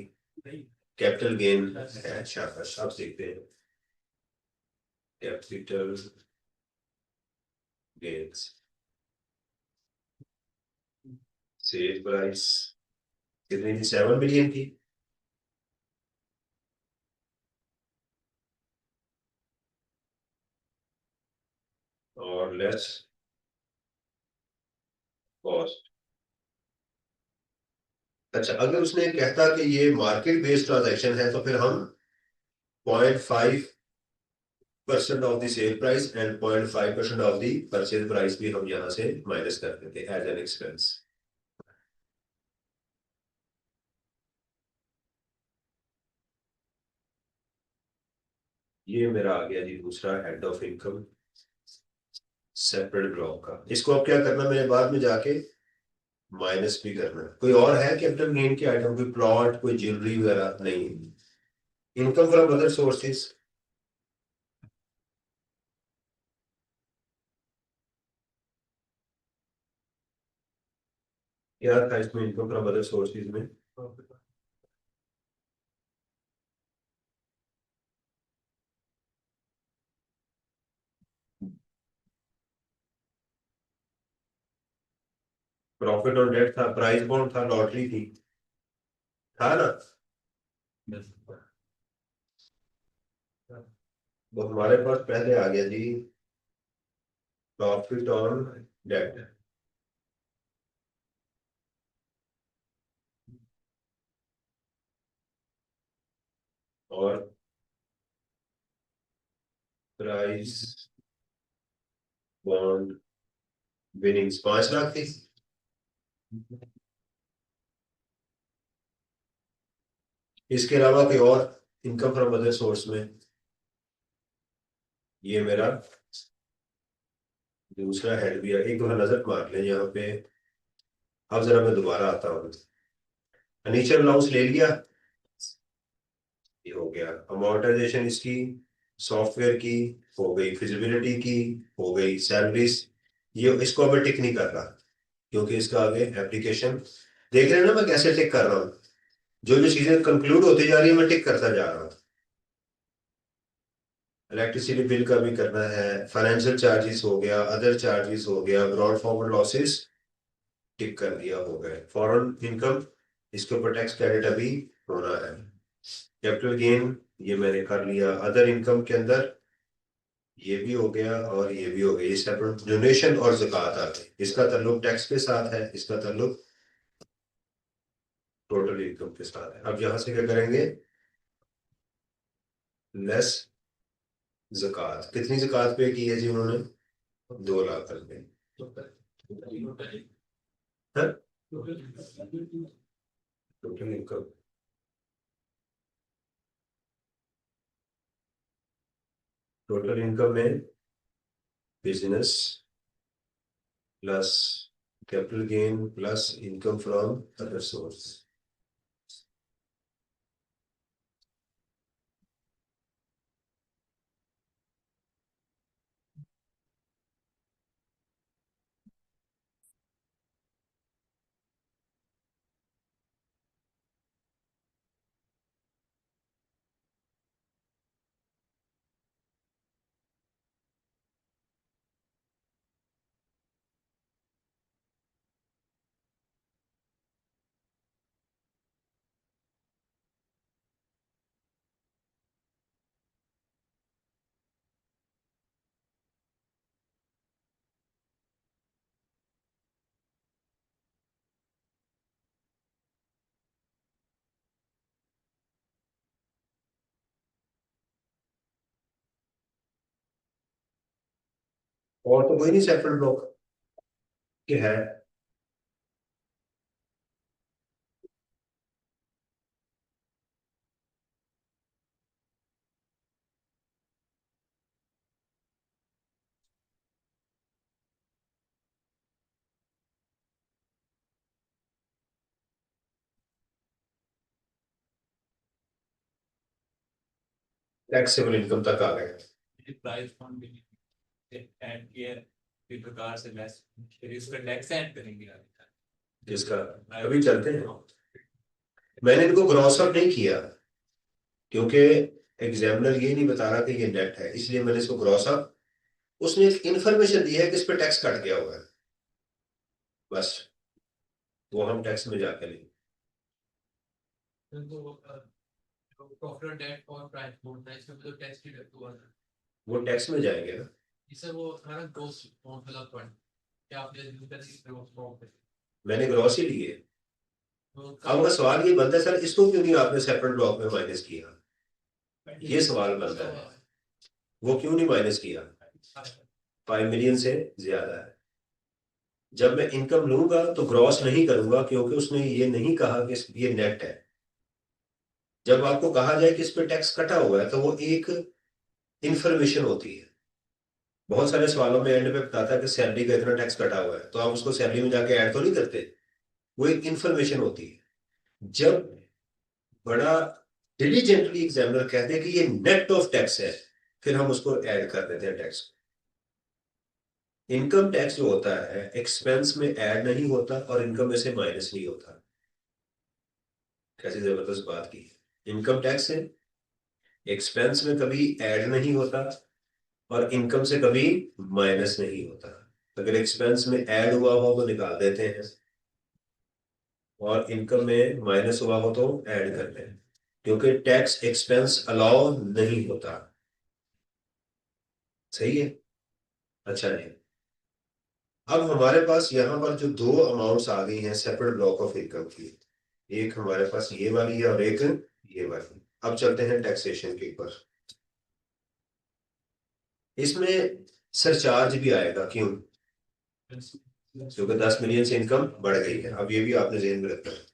capital gain है, शाबाश, आप देखते हैं कैपिटल गेन्स, सेल प्राइस कितनी थी? 7 मिलियन की। और लेस कॉस्ट। अच्छा, अगर उसने कहता कि ये मार्केट बेस्ड ट्रांजैक्शन है तो फिर हम 0.5% of the sale price and 0.5% of the purchase price भी हम यहाँ से माइनस कर देते हैं एज एन एक्सपेंस। ये मेरा आ गया जी दूसरा head of income, separate block का। इसको अब क्या करना, मेरे बाद में जाके माइनस भी करना है। कोई और है कैपिटल गेन के आइटम? कोई प्लॉट, कोई ज्वेलरी वगैरह? नहीं। इनकम फ्रॉम अदर सोर्सेज क्या था इसमें? इनकम फ्रॉम अदर सोर्सेज में प्रॉफिट ऑन डेट था, प्राइस बॉन्ड था, लॉटरी थी, था ना। वो हमारे पास पहले आ गया जी प्रॉफिट ऑन डेट, और प्राइस बॉन्ड विनिंग्स 5 लाख थी। इसके अलावा कोई और इनकम फ्रॉम अदर सोर्स में? ये मेरा दूसरा हेड भी है। एक दफा नजर मार लें यहाँ पे। अब जरा मैं दोबारा आता हूँ। फर्नीचर अलाउंस ले लिया, ये हो गया। अमोर्टाइजेशन इसकी, सॉफ्टवेयर की हो गई, फिजिबिलिटी की हो गई, सैलरीज, ये इसको अब मैं टिक नहीं कर रहा क्योंकि इसका आगे एप्लीकेशन। देख रहे हैं ना मैं कैसे टिक कर रहा हूँ? जो जो चीजें कंक्लूड होती जा रही है मैं टिक करता जा रहा हूँ। इलेक्ट्रिसिटी बिल का भी करना है, फाइनेंशियल चार्जेस हो गया, अदर चार्जेस हो गया, ब्रॉड फॉरवर्ड लॉसेस टिक कर दिया, हो गए। फॉरेन इनकम, इसके ऊपर टैक्स क्रेडिट अभी होना है। कैपिटल गेन ये मैंने कर लिया। अदर इनकम के अंदर ये भी हो गया और ये भी हो गया, ये सेपरेट डोनेशन और ज़कात आ गई। इसका ताल्लुक टैक्स के साथ है, इसका ताल्लुक टोटल इनकम के साथ है। अब यहां से क्या करेंगे, लेस ज़कात। कितनी ज़कात पे की है जी उन्होंने? 2 लाख रुपए। टोटल इनकम, टोटल इनकम में business plus capital gain plus income from other source. और तो कोई नहीं सेपरेट ब्लॉक के है। टैक्सेबल इनकम तक आ गए। प्राइस फंड भी ऐड किया है, फिर प्रकार से लेस, फिर इसका टैक्स ऐड करेंगे। जिसका अभी चलते हैं, मैंने इनको क्रॉस अप नहीं किया क्योंकि एग्जामिनर ये नहीं बता रहा कि ये नेट है, इसलिए मैंने इसको क्रॉस अप, उसने एक इंफॉर्मेशन दी है कि इस पे टैक्स कट गया हुआ है, बस वो हम टैक्स में जाके लेंगे। प्रॉफिट डेट और प्राइस बोलता है, इसमें तो टैक्स भी लगता है। वो टैक्स में जाएंगे ना। इसे वो हमारा ग्रोस मतलब पॉइंट क्या आपने यूजर मैंने ग्रॉस ही लिए। तो अब का सवाल ये बनता है सर इसको क्यों नहीं आपने सेपरेट ब्लॉक में माइनस किया, ये सवाल बनता है, वो क्यों नहीं माइनस किया? 5 मिलियन से ज्यादा है। जब मैं इनकम लूंगा तो ग्रॉस नहीं करूंगा क्योंकि उसने ये नहीं कहा कि ये नेट है। जब आपको कहा जाए कि इस पे टैक्स कटा हुआ है तो वो एक इंफॉर्मेशन होती है। बहुत सारे सवालों में एंड पे बताता है कि सैलरी का इतना टैक्स कटा हुआ है, तो आप उसको सैलरी में जाके ऐड तो नहीं करते, वो एक इंफॉर्मेशन होती है। जब बड़ा डिलीजेंटली एग्जामिनर कहते हैं कि ये नेट ऑफ टैक्स है, फिर हम उसको ऐड कर देते हैं टैक्स। इनकम टैक्स जो होता है एक्सपेंस में ऐड नहीं होता और इनकम में से माइनस नहीं होता। कैसी जबरदस्त बात की है। इनकम टैक्स है, एक्सपेंस में कभी ऐड नहीं होता और इनकम से कभी माइनस नहीं होता। अगर एक्सपेंस में ऐड हुआ हो तो निकाल देते हैं और इनकम में माइनस हुआ हो तो ऐड करते हैं, क्योंकि टैक्स एक्सपेंस अलाउ नहीं होता। सही है। अच्छा जी, अब हमारे पास यहाँ पर जो दो अमाउंट्स आ गई हैं सेपरेट ब्लॉक ऑफ इनकम की, एक हमारे पास ये वाली है और एक ये वाली। अब चलते हैं टैक्सेशन के ऊपर। इसमें सरचार्ज भी आएगा, क्यों? क्योंकि 10 मिलियन से इनकम बढ़ गई है। अब ये भी आपने जेहन में रखना है,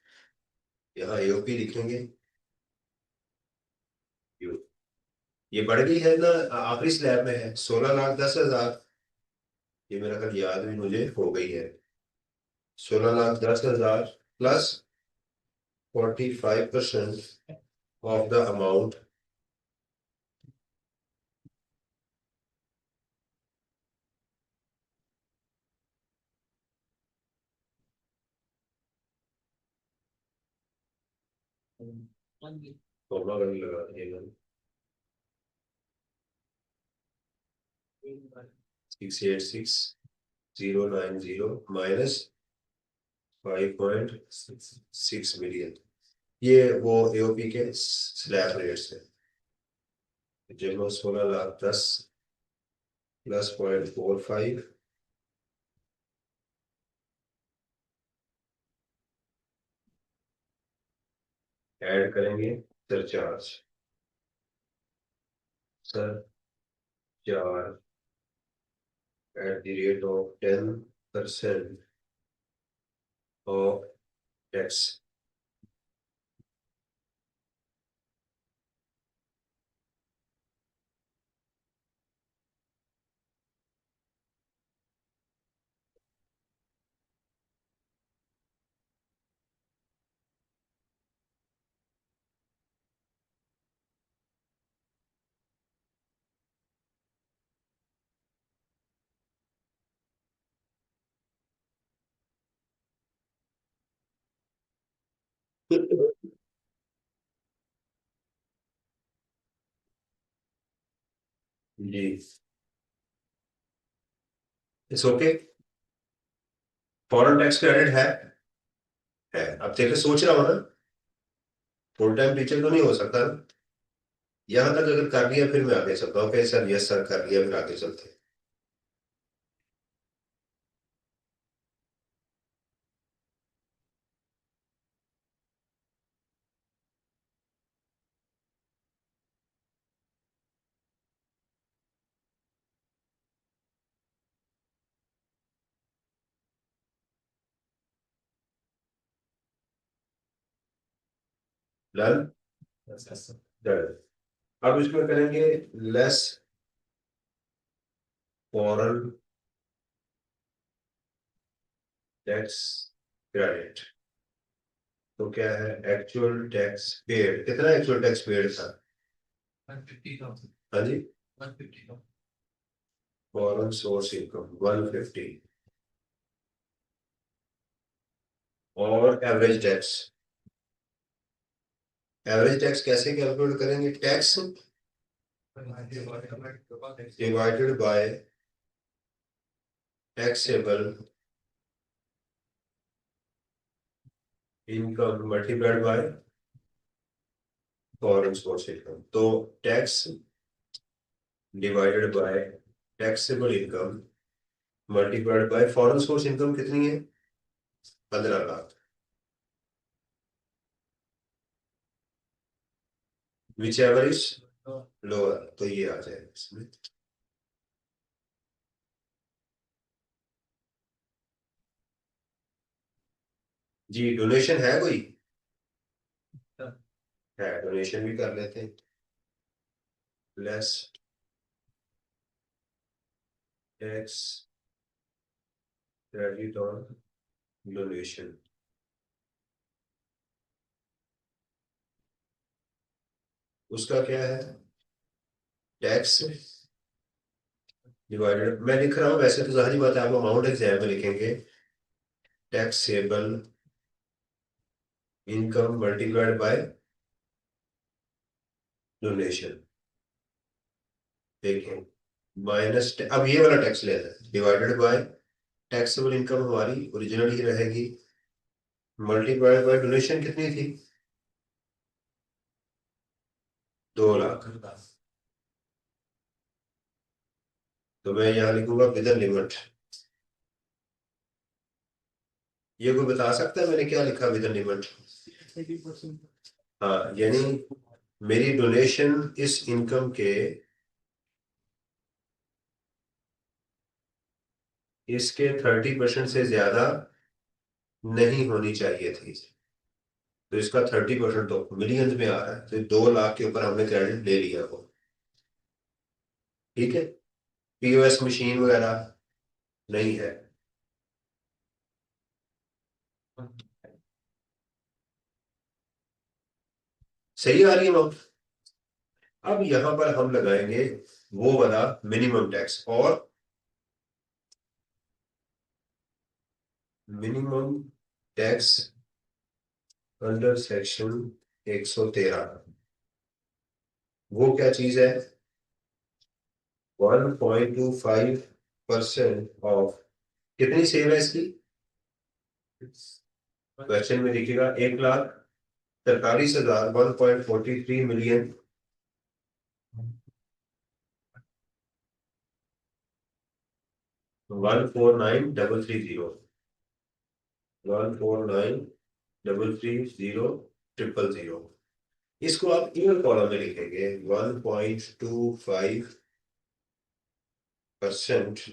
यहाँ एओपी लिखेंगे, ये बढ़ गई है ना, आखिरी स्लैब में है 16,10,000। ये मेरा कल याद भी मुझे हो गई है। 16,10,000 plus 45% of the amount comma करने लगा दिएगा 686,090 माइनस 5.6 मिलियन। ये वो एओपी के स्लैब रेट्स है। जब 16,10,000 प्लस 0.45 ऐड करेंगे surcharge, surcharge at the rate of 10% of tax. जी, it's okay. Foreign tax credit है। अब देखिए, सोच रहा हूँ ना, फुल टाइम टीचर तो नहीं हो सकता ना। यहाँ तक अगर कर लिया फिर मैं आगे चलता हूँ, ओके सर, यस सर, कर लिया, फिर आगे चलते हैं। डन। डन। अब इसमें करेंगे लेस फॉरेन टैक्स क्रेडिट। तो क्या है एक्चुअल टैक्स पेड, कितना एक्चुअल टैक्स पेड था? 150,000। हाँ जी, 150,000। Foreign source income 150। और एवरेज टैक्स कैसे कैलकुलेट करेंगे? Tax divided by taxable income multiplied by foreign source income. तो tax divided by taxable income multiplied by foreign source income कितनी है? 15 lakh. Whichever is lower, तो ये आ जाएगा इसमें। जी, डोनेशन है कोई? है, डोनेशन भी कर लेते हैं। Less tax credit on donation. उसका क्या है? टैक्स डिवाइडेड, मैं लिख रहा हूँ वैसे तो जाहिर बात है आप अमाउंट एग्जाम में लिखेंगे, taxable income multiplied bye donation. देखें, माइनस, अब ये वाला टैक्स लेना है, डिवाइडेड बाय टैक्सेबल इनकम हमारी ओरिजिनल ही रहेगी, मल्टीप्लाइड बाय डोनेशन कितनी थी? 2 लाख। तो मैं यहाँ लिखूंगा विद लिमिट। ये कोई बता सकता है मैंने क्या लिखा विद लिमिट? 30%। हाँ, यानी मेरी डोनेशन इस इनकम के, इसके 30% से ज्यादा नहीं होनी चाहिए थी। तो इसका 30% तो मिलियंस में आ रहा है, तो 2 लाख के ऊपर हमने क्रेडिट ले लिया वो। ठीक है, पीओएस मशीन वगैरह नहीं है। सही आ रही है अमाउंट। अब यहां पर हम लगाएंगे वो वाला मिनिमम टैक्स, और मिनिमम टैक्स अंडर सेक्शन 113। वो क्या चीज है? 1.25% ऑफ, कितनी सेव है इसकी? क्वेश्चन में देखिएगा, 1,43,000, 1.43 मिलियन 149330, 149330 इसको आप इवन कॉलम में लिखेंगे 1.25%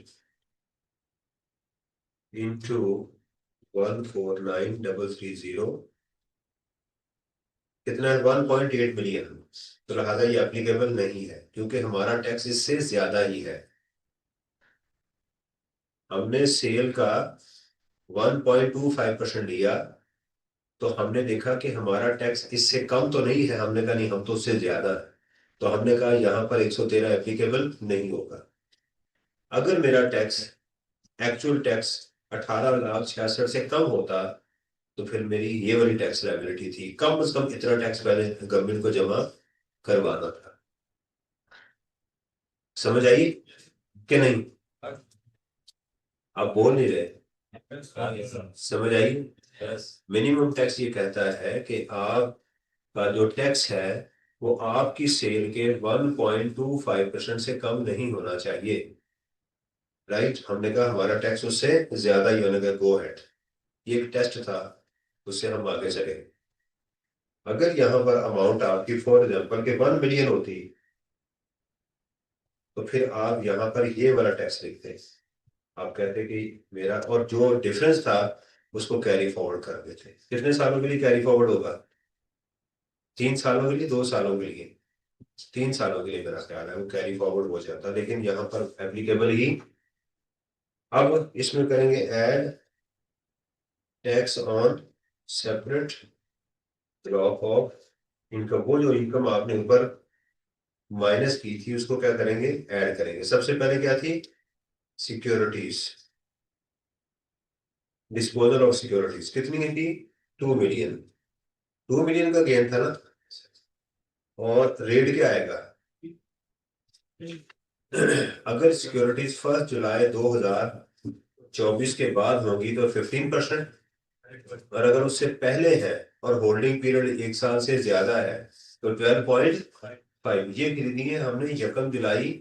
इंटू 149330 कितना है 1.8 मिलियन। तो लिहाजा ये एप्लीकेबल नहीं है क्योंकि हमारा टैक्स इससे ज्यादा ही है। हमने सेल का 1.25% लिया तो हमने देखा कि हमारा टैक्स इससे कम तो नहीं है, हमने कहा नहीं हम तो उससे ज्यादा है, तो हमने कहा यहाँ पर 113 एप्लीकेबल नहीं होगा। अगर मेरा टैक्स एक्चुअल टैक्स 18,66,000 से कम होता तो फिर मेरी ये वाली टैक्स लायबिलिटी थी, कम से कम इतना टैक्स पहले गवर्नमेंट को जमा करवाना था। समझ आई कि नहीं? आप बोल नहीं रहे। समझ आई? मिनिमम टैक्स ये कहता है कि आपका जो टैक्स है वो आपकी सेल के 1.25% से कम नहीं होना चाहिए। राइट, हमने कहा हमारा टैक्स उससे ज्यादा ही होने का, गो हेड। ये एक टेस्ट था, उससे हम आगे चले। अगर यहाँ पर अमाउंट आपकी फॉर एग्जाम्पल के 1 मिलियन होती तो फिर आप यहाँ पर ये वाला टैक्स लिखते। आप कहते कि मेरा, और जो डिफरेंस था उसको कैरी फॉरवर्ड कर देते। कितने सालों के लिए कैरी फॉरवर्ड होगा? 3 सालों के लिए, 2 सालों के लिए? 3 सालों के लिए मेरा ख्याल है वो कैरी फॉरवर्ड हो जाता, लेकिन यहाँ पर एप्लीकेबल ही। अब इसमें करेंगे add tax on separate drop of income. वो जो इनकम आपने ऊपर माइनस की थी उसको क्या करेंगे, ऐड करेंगे। सबसे पहले क्या थी? Securities, disposal of securities. कितनी थी? 2 मिलियन। 2 मिलियन का गेन था ना। और रेट क्या आएगा? अगर सिक्योरिटीज 1 जुलाई 2024 के बाद होंगी तो 15%, और अगर उससे पहले है और होल्डिंग पीरियड 1 साल से ज्यादा है तो 12.5। ये खरीदी है हमने 1 जुलाई,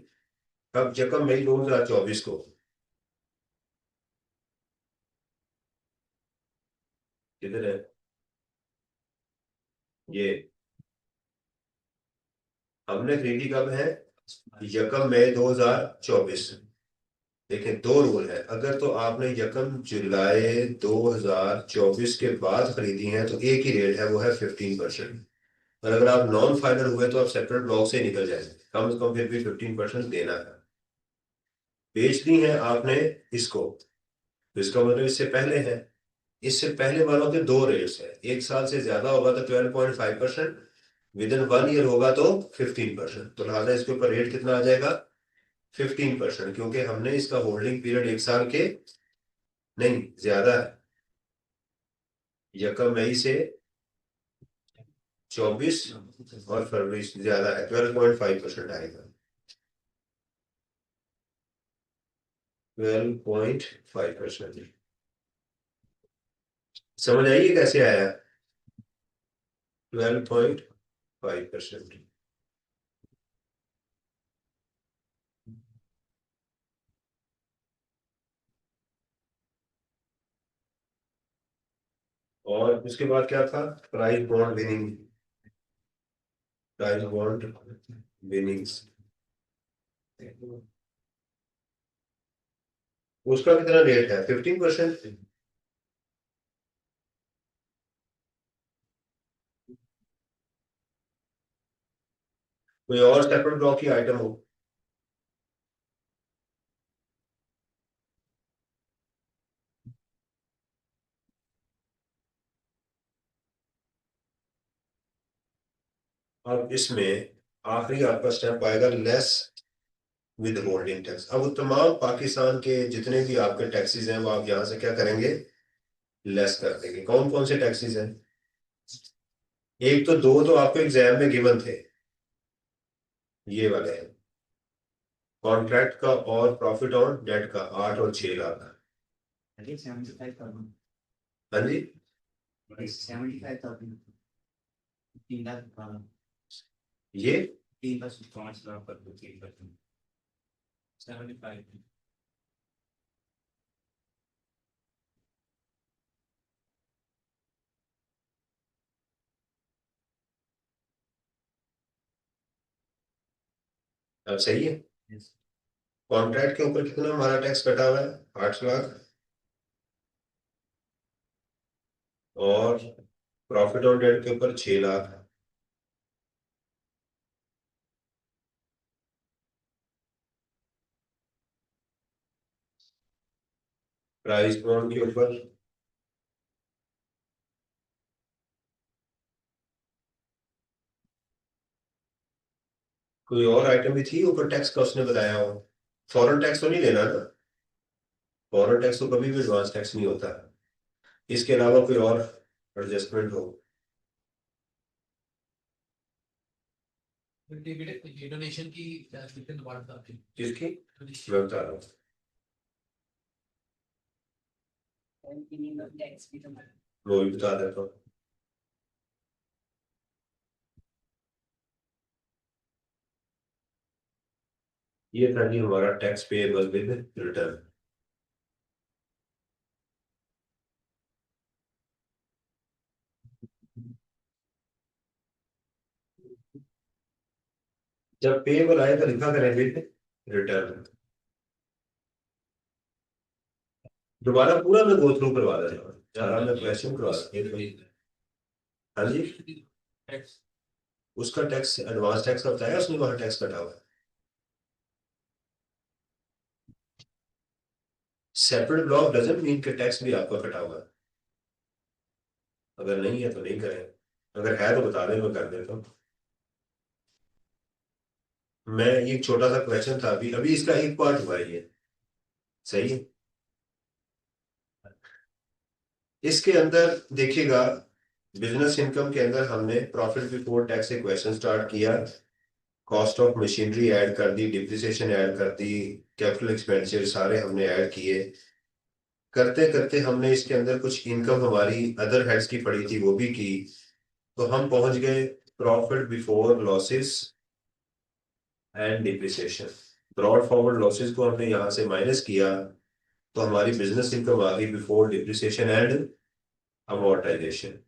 कब? 1 मई 2024 को। किधर है ये? हमने खरीदी कब है? 1 मई 2024। देखिए दो रूल है, अगर तो आपने 1 जुलाई 2024 के बाद खरीदी है तो एक ही रेट है, वो है 15%। और अगर आप नॉन फाइनल हुए तो आप सेपरेट ब्लॉक से निकल जाएंगे, कम से कम फिर भी 15% देना है। बेचनी है आपने इसको तो इसका मतलब इससे पहले है। इससे पहले वालों के दो रेट्स है, 1 साल से ज्यादा होगा तो 12.5%, विद इन 1 ईयर होगा तो 15%। तो लिहाजा इसके ऊपर रेट कितना आ जाएगा? 15%, क्योंकि हमने इसका होल्डिंग पीरियड 1 साल के नहीं ज्यादा है। 1 मई से 24 और फरवरी से ज्यादा है, 12.5% आएगा। 12.5%। समझ आइए कैसे आया? 12.5%। और उसके बाद क्या था? Price bond winning, price bond winnings. उसका कितना रेट है? 15%। कोई और सेपरेट ब्लॉक की आइटम हो? अब इसमें आखिरी आपका स्टेप आएगा लेस विद होल्डिंग टैक्स। अब वो तमाम पाकिस्तान के जितने भी आपके टैक्सेस हैं वो आप यहां से क्या करेंगे, लेस कर देंगे। कौन कौन से टैक्सेस हैं? एक तो, दो तो आपको एग्जाम में गिवन थे, ये वाले हैं, कॉन्ट्रैक्ट का और प्रॉफिट ऑन डेट का, 8 और 6 लाख। अरे 75,000। हाँ जी। 75,000। 3 लाख। ये 3 लाख 5 लाख पर 3%। 75। अब सही है। Yes. कॉन्ट्रैक्ट के ऊपर कितना हमारा टैक्स कटा हुआ है? 8 लाख। और प्रॉफिट ऑन डेट के ऊपर 6 लाख। प्राइस बॉन्ड के ऊपर कोई और आइटम भी थी ऊपर टैक्स का उसने बताया हो? फॉरेन टैक्स तो नहीं लेना ना? फॉरेन टैक्स तो कभी भी एडवांस टैक्स नहीं होता। इसके अलावा कोई और एडजस्टमेंट हो? डोनेशन की कितने दोबारा बता दें? किसकी? Donation. मैं बता रहा हूँ। वो भी बता देता हूँ। ये था जी हमारा टैक्स पेएबल विद रिटर्न। जब पेएबल आए तो लिखा करें विद रिटर्न। दोबारा पूरा मैं गो थ्रू करवा देता हूँ, सारा मैं क्वेश्चन करवा देता हूँ। हाँ जी। Tax. उसका टैक्स एडवांस टैक्स का बताया उसने, वहां टैक्स कटा हुआ है। सेपरेट ब्लॉक डजंट मीन कि टैक्स भी आपका कटा हुआ है। अगर नहीं है तो नहीं करें, अगर है तो बता दें, मैं कर देता हूँ। मैं ये छोटा सा क्वेश्चन था, अभी अभी इसका एक पार्ट हुआ है ये। सही है। इसके अंदर देखिएगा, बिजनेस इनकम के अंदर हमने प्रॉफिट बिफोर टैक्स से क्वेश्चन स्टार्ट किया। कॉस्ट ऑफ मशीनरी ऐड कर दी, डिप्रिसिएशन ऐड कर दी, कैपिटल एक्सपेंडिचर सारे हमने ऐड किए। करते करते हमने इसके अंदर कुछ इनकम हमारी अदर हेड्स की पड़ी थी वो भी की। तो हम पहुंच गए profit before losses and depreciation. Brought forward losses को हमने यहां से माइनस किया, तो हमारी बिजनेस इनकम आ गई बिफोर डिप्रिसिएशन एंड अमोर्टाइजेशन।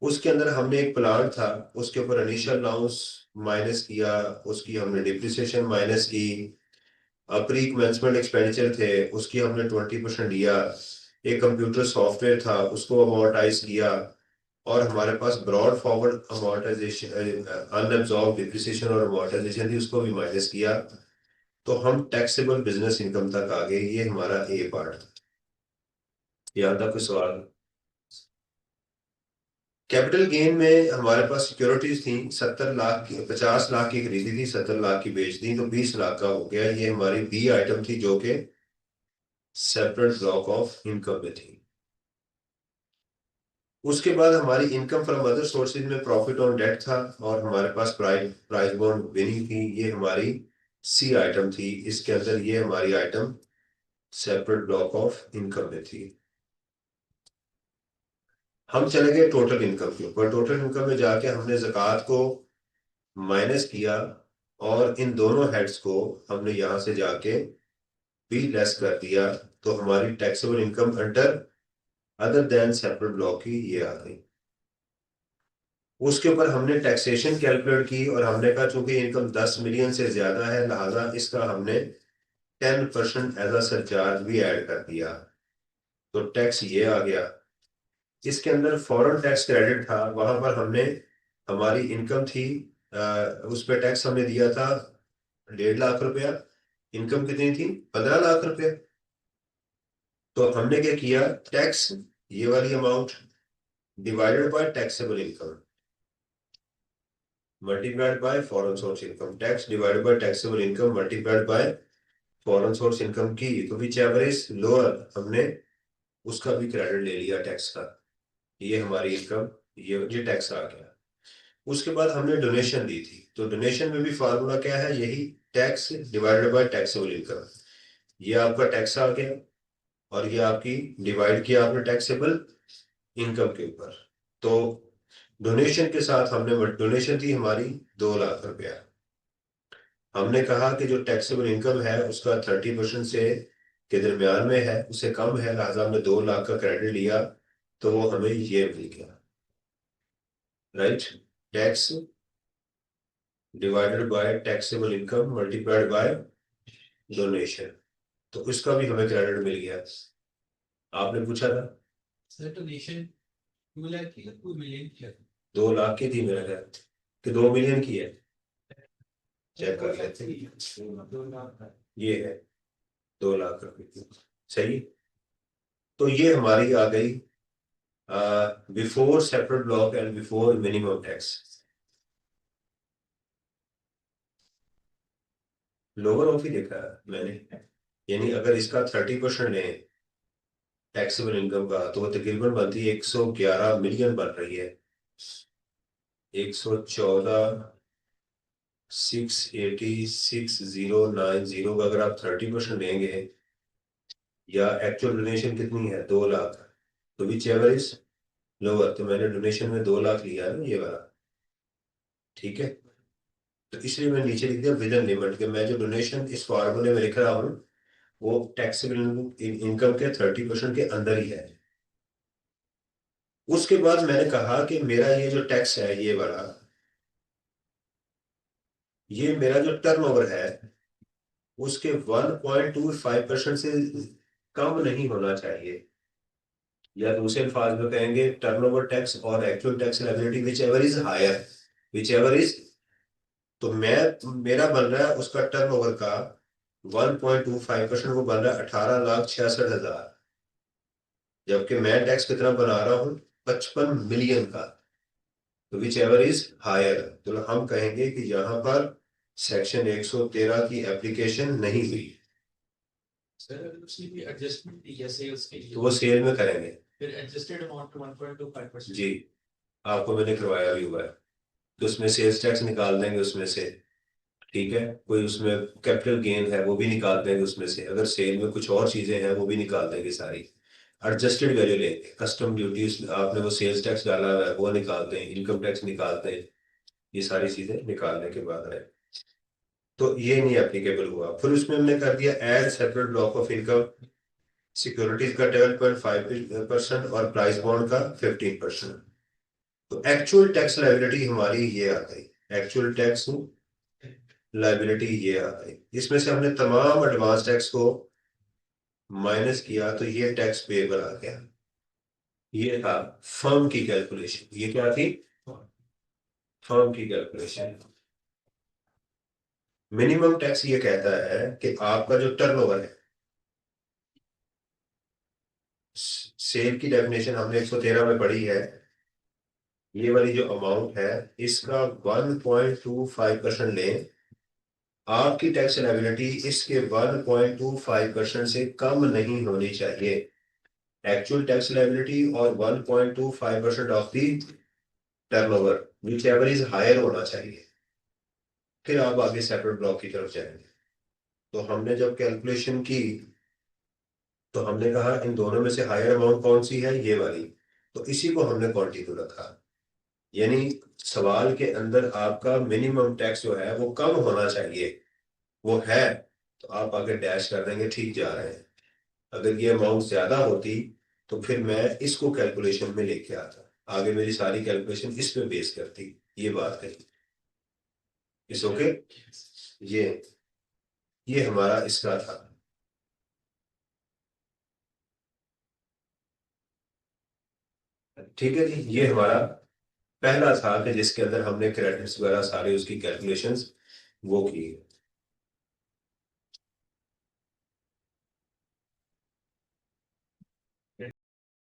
उसके अंदर हमने एक प्लान था, उसके ऊपर इनिशियल अलाउंस माइनस किया, उसकी हमने डिप्रिसिएशन माइनस की। प्री कमेंसमेंट एक्सपेंडिचर थे, उसकी हमने 20% लिया। एक कंप्यूटर सॉफ्टवेयर था, उसको अमोर्टाइज किया। और हमारे पास ब्रॉड फॉरवर्ड अमोर्टाइजेशन, अनअब्सॉर्ब डिप्रिसिएशन और अमोर्टाइजेशन थी, उसको भी माइनस किया। तो हम टैक्सेबल बिजनेस इनकम तक आ गए। ये हमारा ए पार्ट था। यहाँ तक कोई सवाल? कैपिटल गेन में हमारे पास सिक्योरिटीज थी, 70 लाख की, 50 लाख की खरीदी थी, 70 लाख की बेच दी, तो 20 लाख का हो गया। ये हमारी बी आइटम थी जो कि सेपरेट ब्लॉक ऑफ इनकम में थी। उसके बाद हमारी इनकम फ्रॉम अदर सोर्सेज में प्रॉफिट ऑन डेट था, और हमारे पास प्राइस प्राइस बॉन्ड विनिंग थी। ये हमारी सी आइटम थी। इसके अंदर ये हमारी item separate block of income में थी। हम चले गए टोटल इनकम के ऊपर। टोटल इनकम में जाके हमने ज़कात को माइनस किया, और इन दोनों हेड्स को हमने यहां से जाके भी लेस कर दिया। तो हमारी taxable income under other than separate block की ये आ गई। उसके ऊपर हमने टैक्सेशन कैलकुलेट की, और हमने कहा चूंकि इनकम 10 मिलियन से ज्यादा है, लिहाजा इसका हमने 10% एज अ सरचार्ज भी ऐड कर दिया। तो टैक्स ये आ गया। इसके अंदर फॉरेन टैक्स क्रेडिट था, वहां पर हमने हमारी इनकम थी, उस पर टैक्स हमने दिया था 1.5 लाख रुपया। इनकम कितनी थी? 15 लाख रुपया। तो हमने क्या किया, टैक्स ये वाली amount divided by taxable income multiplied by foreign source income. Tax divided by taxable income multiplied by foreign source income की, तो विच एवर इज लोअर, हमने उसका भी क्रेडिट ले लिया टैक्स का। ये हमारी इनकम, ये टैक्स आ गया। उसके बाद हमने डोनेशन दी थी, तो डोनेशन में भी फार्मूला क्या है? यही tax divided by taxable income. ये आपका टैक्स आ गया, और ये आपकी डिवाइड किया आपने टैक्सेबल इनकम के ऊपर। तो डोनेशन के साथ हमने, डोनेशन थी हमारी 2 लाख रुपया। हमने कहा कि जो टैक्सेबल इनकम है उसका 30% से के दरमियान में है, उससे कम है, लिहाजा हमने 2 लाख का क्रेडिट लिया। तो वो हमें ये मिल गया। Right. Tax divided by taxable income multiplied bye donation. तो उसका भी हमें क्रेडिट मिल गया। आपने पूछा था सर डोनेशन 2 लाख की 2 मिलियन की है। 2 लाख की थी मेरा ख्याल, कि 2 मिलियन की है। चेक कर लेते हैं। 2 लाख का। ये है 2 लाख रुपए की। सही। तो ये हमारी आ गई before separate block and before minimum tax. Lower of ही देखा है मैंने, यानी अगर इसका 30% लें टैक्सेबल इनकम का, तो वो तकरीबन बनती है 111 मिलियन बन रही है। 114 680 6090 का अगर आप 30% लेंगे, या एक्चुअल डोनेशन कितनी है 2 लाख, तो विच एवर इज लोअर। तो मैंने डोनेशन में 2 लाख लिया है ना, ये वाला। ठीक है, तो इसलिए मैं नीचे लिख दिया विद इन लिमिट, कि मैं जो डोनेशन इस फॉर्मूले में लिख रहा हूँ वो टैक्सेबल इनकम के 30% के अंदर ही है। उसके बाद मैंने कहा कि मेरा ये जो टैक्स है ये वाला, ये मेरा जो टर्नओवर है उसके 1.25% से कम नहीं होना चाहिए। या दूसरे अल्फाज में कहेंगे टर्नओवर टैक्स और actual tax liability whichever is higher, whichever is. तो मेरा बन रहा है उसका टर्नओवर का 1.25%, वो बन रहा है 18,66,000। जबकि मैं टैक्स कितना बना रहा हूँ 55 मिलियन का। तो विच एवर इज हायर, तो हम कहेंगे कि यहाँ पर सेक्शन 113 की एप्लीकेशन नहीं हुई। सर अगर उसने भी एडजस्टमेंट दी है सेल्स के लिए, तो वो सेल में करेंगे। फिर एडजस्टेड अमाउंट 1.25%। जी, आपको मैंने करवाया भी हुआ है। तो उसमें सेल्स टैक्स निकाल देंगे उसमें से। ठीक है, कोई उसमें कैपिटल गेन है वो भी निकाल देंगे उसमें से, अगर सेल में कुछ और चीजें हैं वो भी निकाल देंगे सारी। एडजस्टेड वैल्यू लेंगे, कस्टम ड्यूटी आपने वो सेल्स टैक्स डाला हुआ है वो निकालते हैं, इनकम टैक्स निकालते हैं, ये सारी चीजें निकालने के बाद है। तो ये नहीं एप्लीकेबल हुआ। फिर उसमें हमने कर दिया add separate block of income, securities का 12.5% और प्राइस बॉन्ड का 15%। तो एक्चुअल टैक्स लायबिलिटी हमारी ये आ गई, एक्चुअल टैक्स लायबिलिटी ये आ गई। इसमें से हमने तमाम एडवांस टैक्स को माइनस किया तो ये टैक्स पेएबल आ गया। ये था फर्म की कैलकुलेशन। ये क्या थी? फर्म की कैलकुलेशन। मिनिमम टैक्स ये कहता है कि आपका जो टर्नओवर है, सेल की डेफिनेशन हमने 113 में पढ़ी है, ये वाली जो अमाउंट है इसका 1.25% लें, आपकी टैक्स लायबिलिटी इसके 1.25% से कम नहीं होनी चाहिए। एक्चुअल टैक्स लायबिलिटी और 1.25% of the turnover, whichever is higher होना चाहिए। फिर आप आगे सेपरेट ब्लॉक की तरफ जाएंगे। तो हमने जब कैलकुलेशन की तो हमने कहा इन दोनों में से हायर अमाउंट कौन सी है, ये वाली। तो इसी को हमने क्वांटिटी रखा, यानी सवाल के अंदर आपका मिनिमम टैक्स जो है वो कम होना चाहिए, वो है। तो आप आगे डैश कर देंगे, ठीक जा रहे हैं। अगर ये अमाउंट ज्यादा होती तो फिर मैं इसको कैलकुलेशन में लेके आता, आगे मेरी सारी कैलकुलेशन इस पे बेस करती। ये बात है। इस ओके। ये ये हमारा इसका था। ठीक है जी, ये हमारा पहला था कि जिसके अंदर हमने क्रेडिट्स वगैरह सारे उसकी कैलकुलेशंस वो की।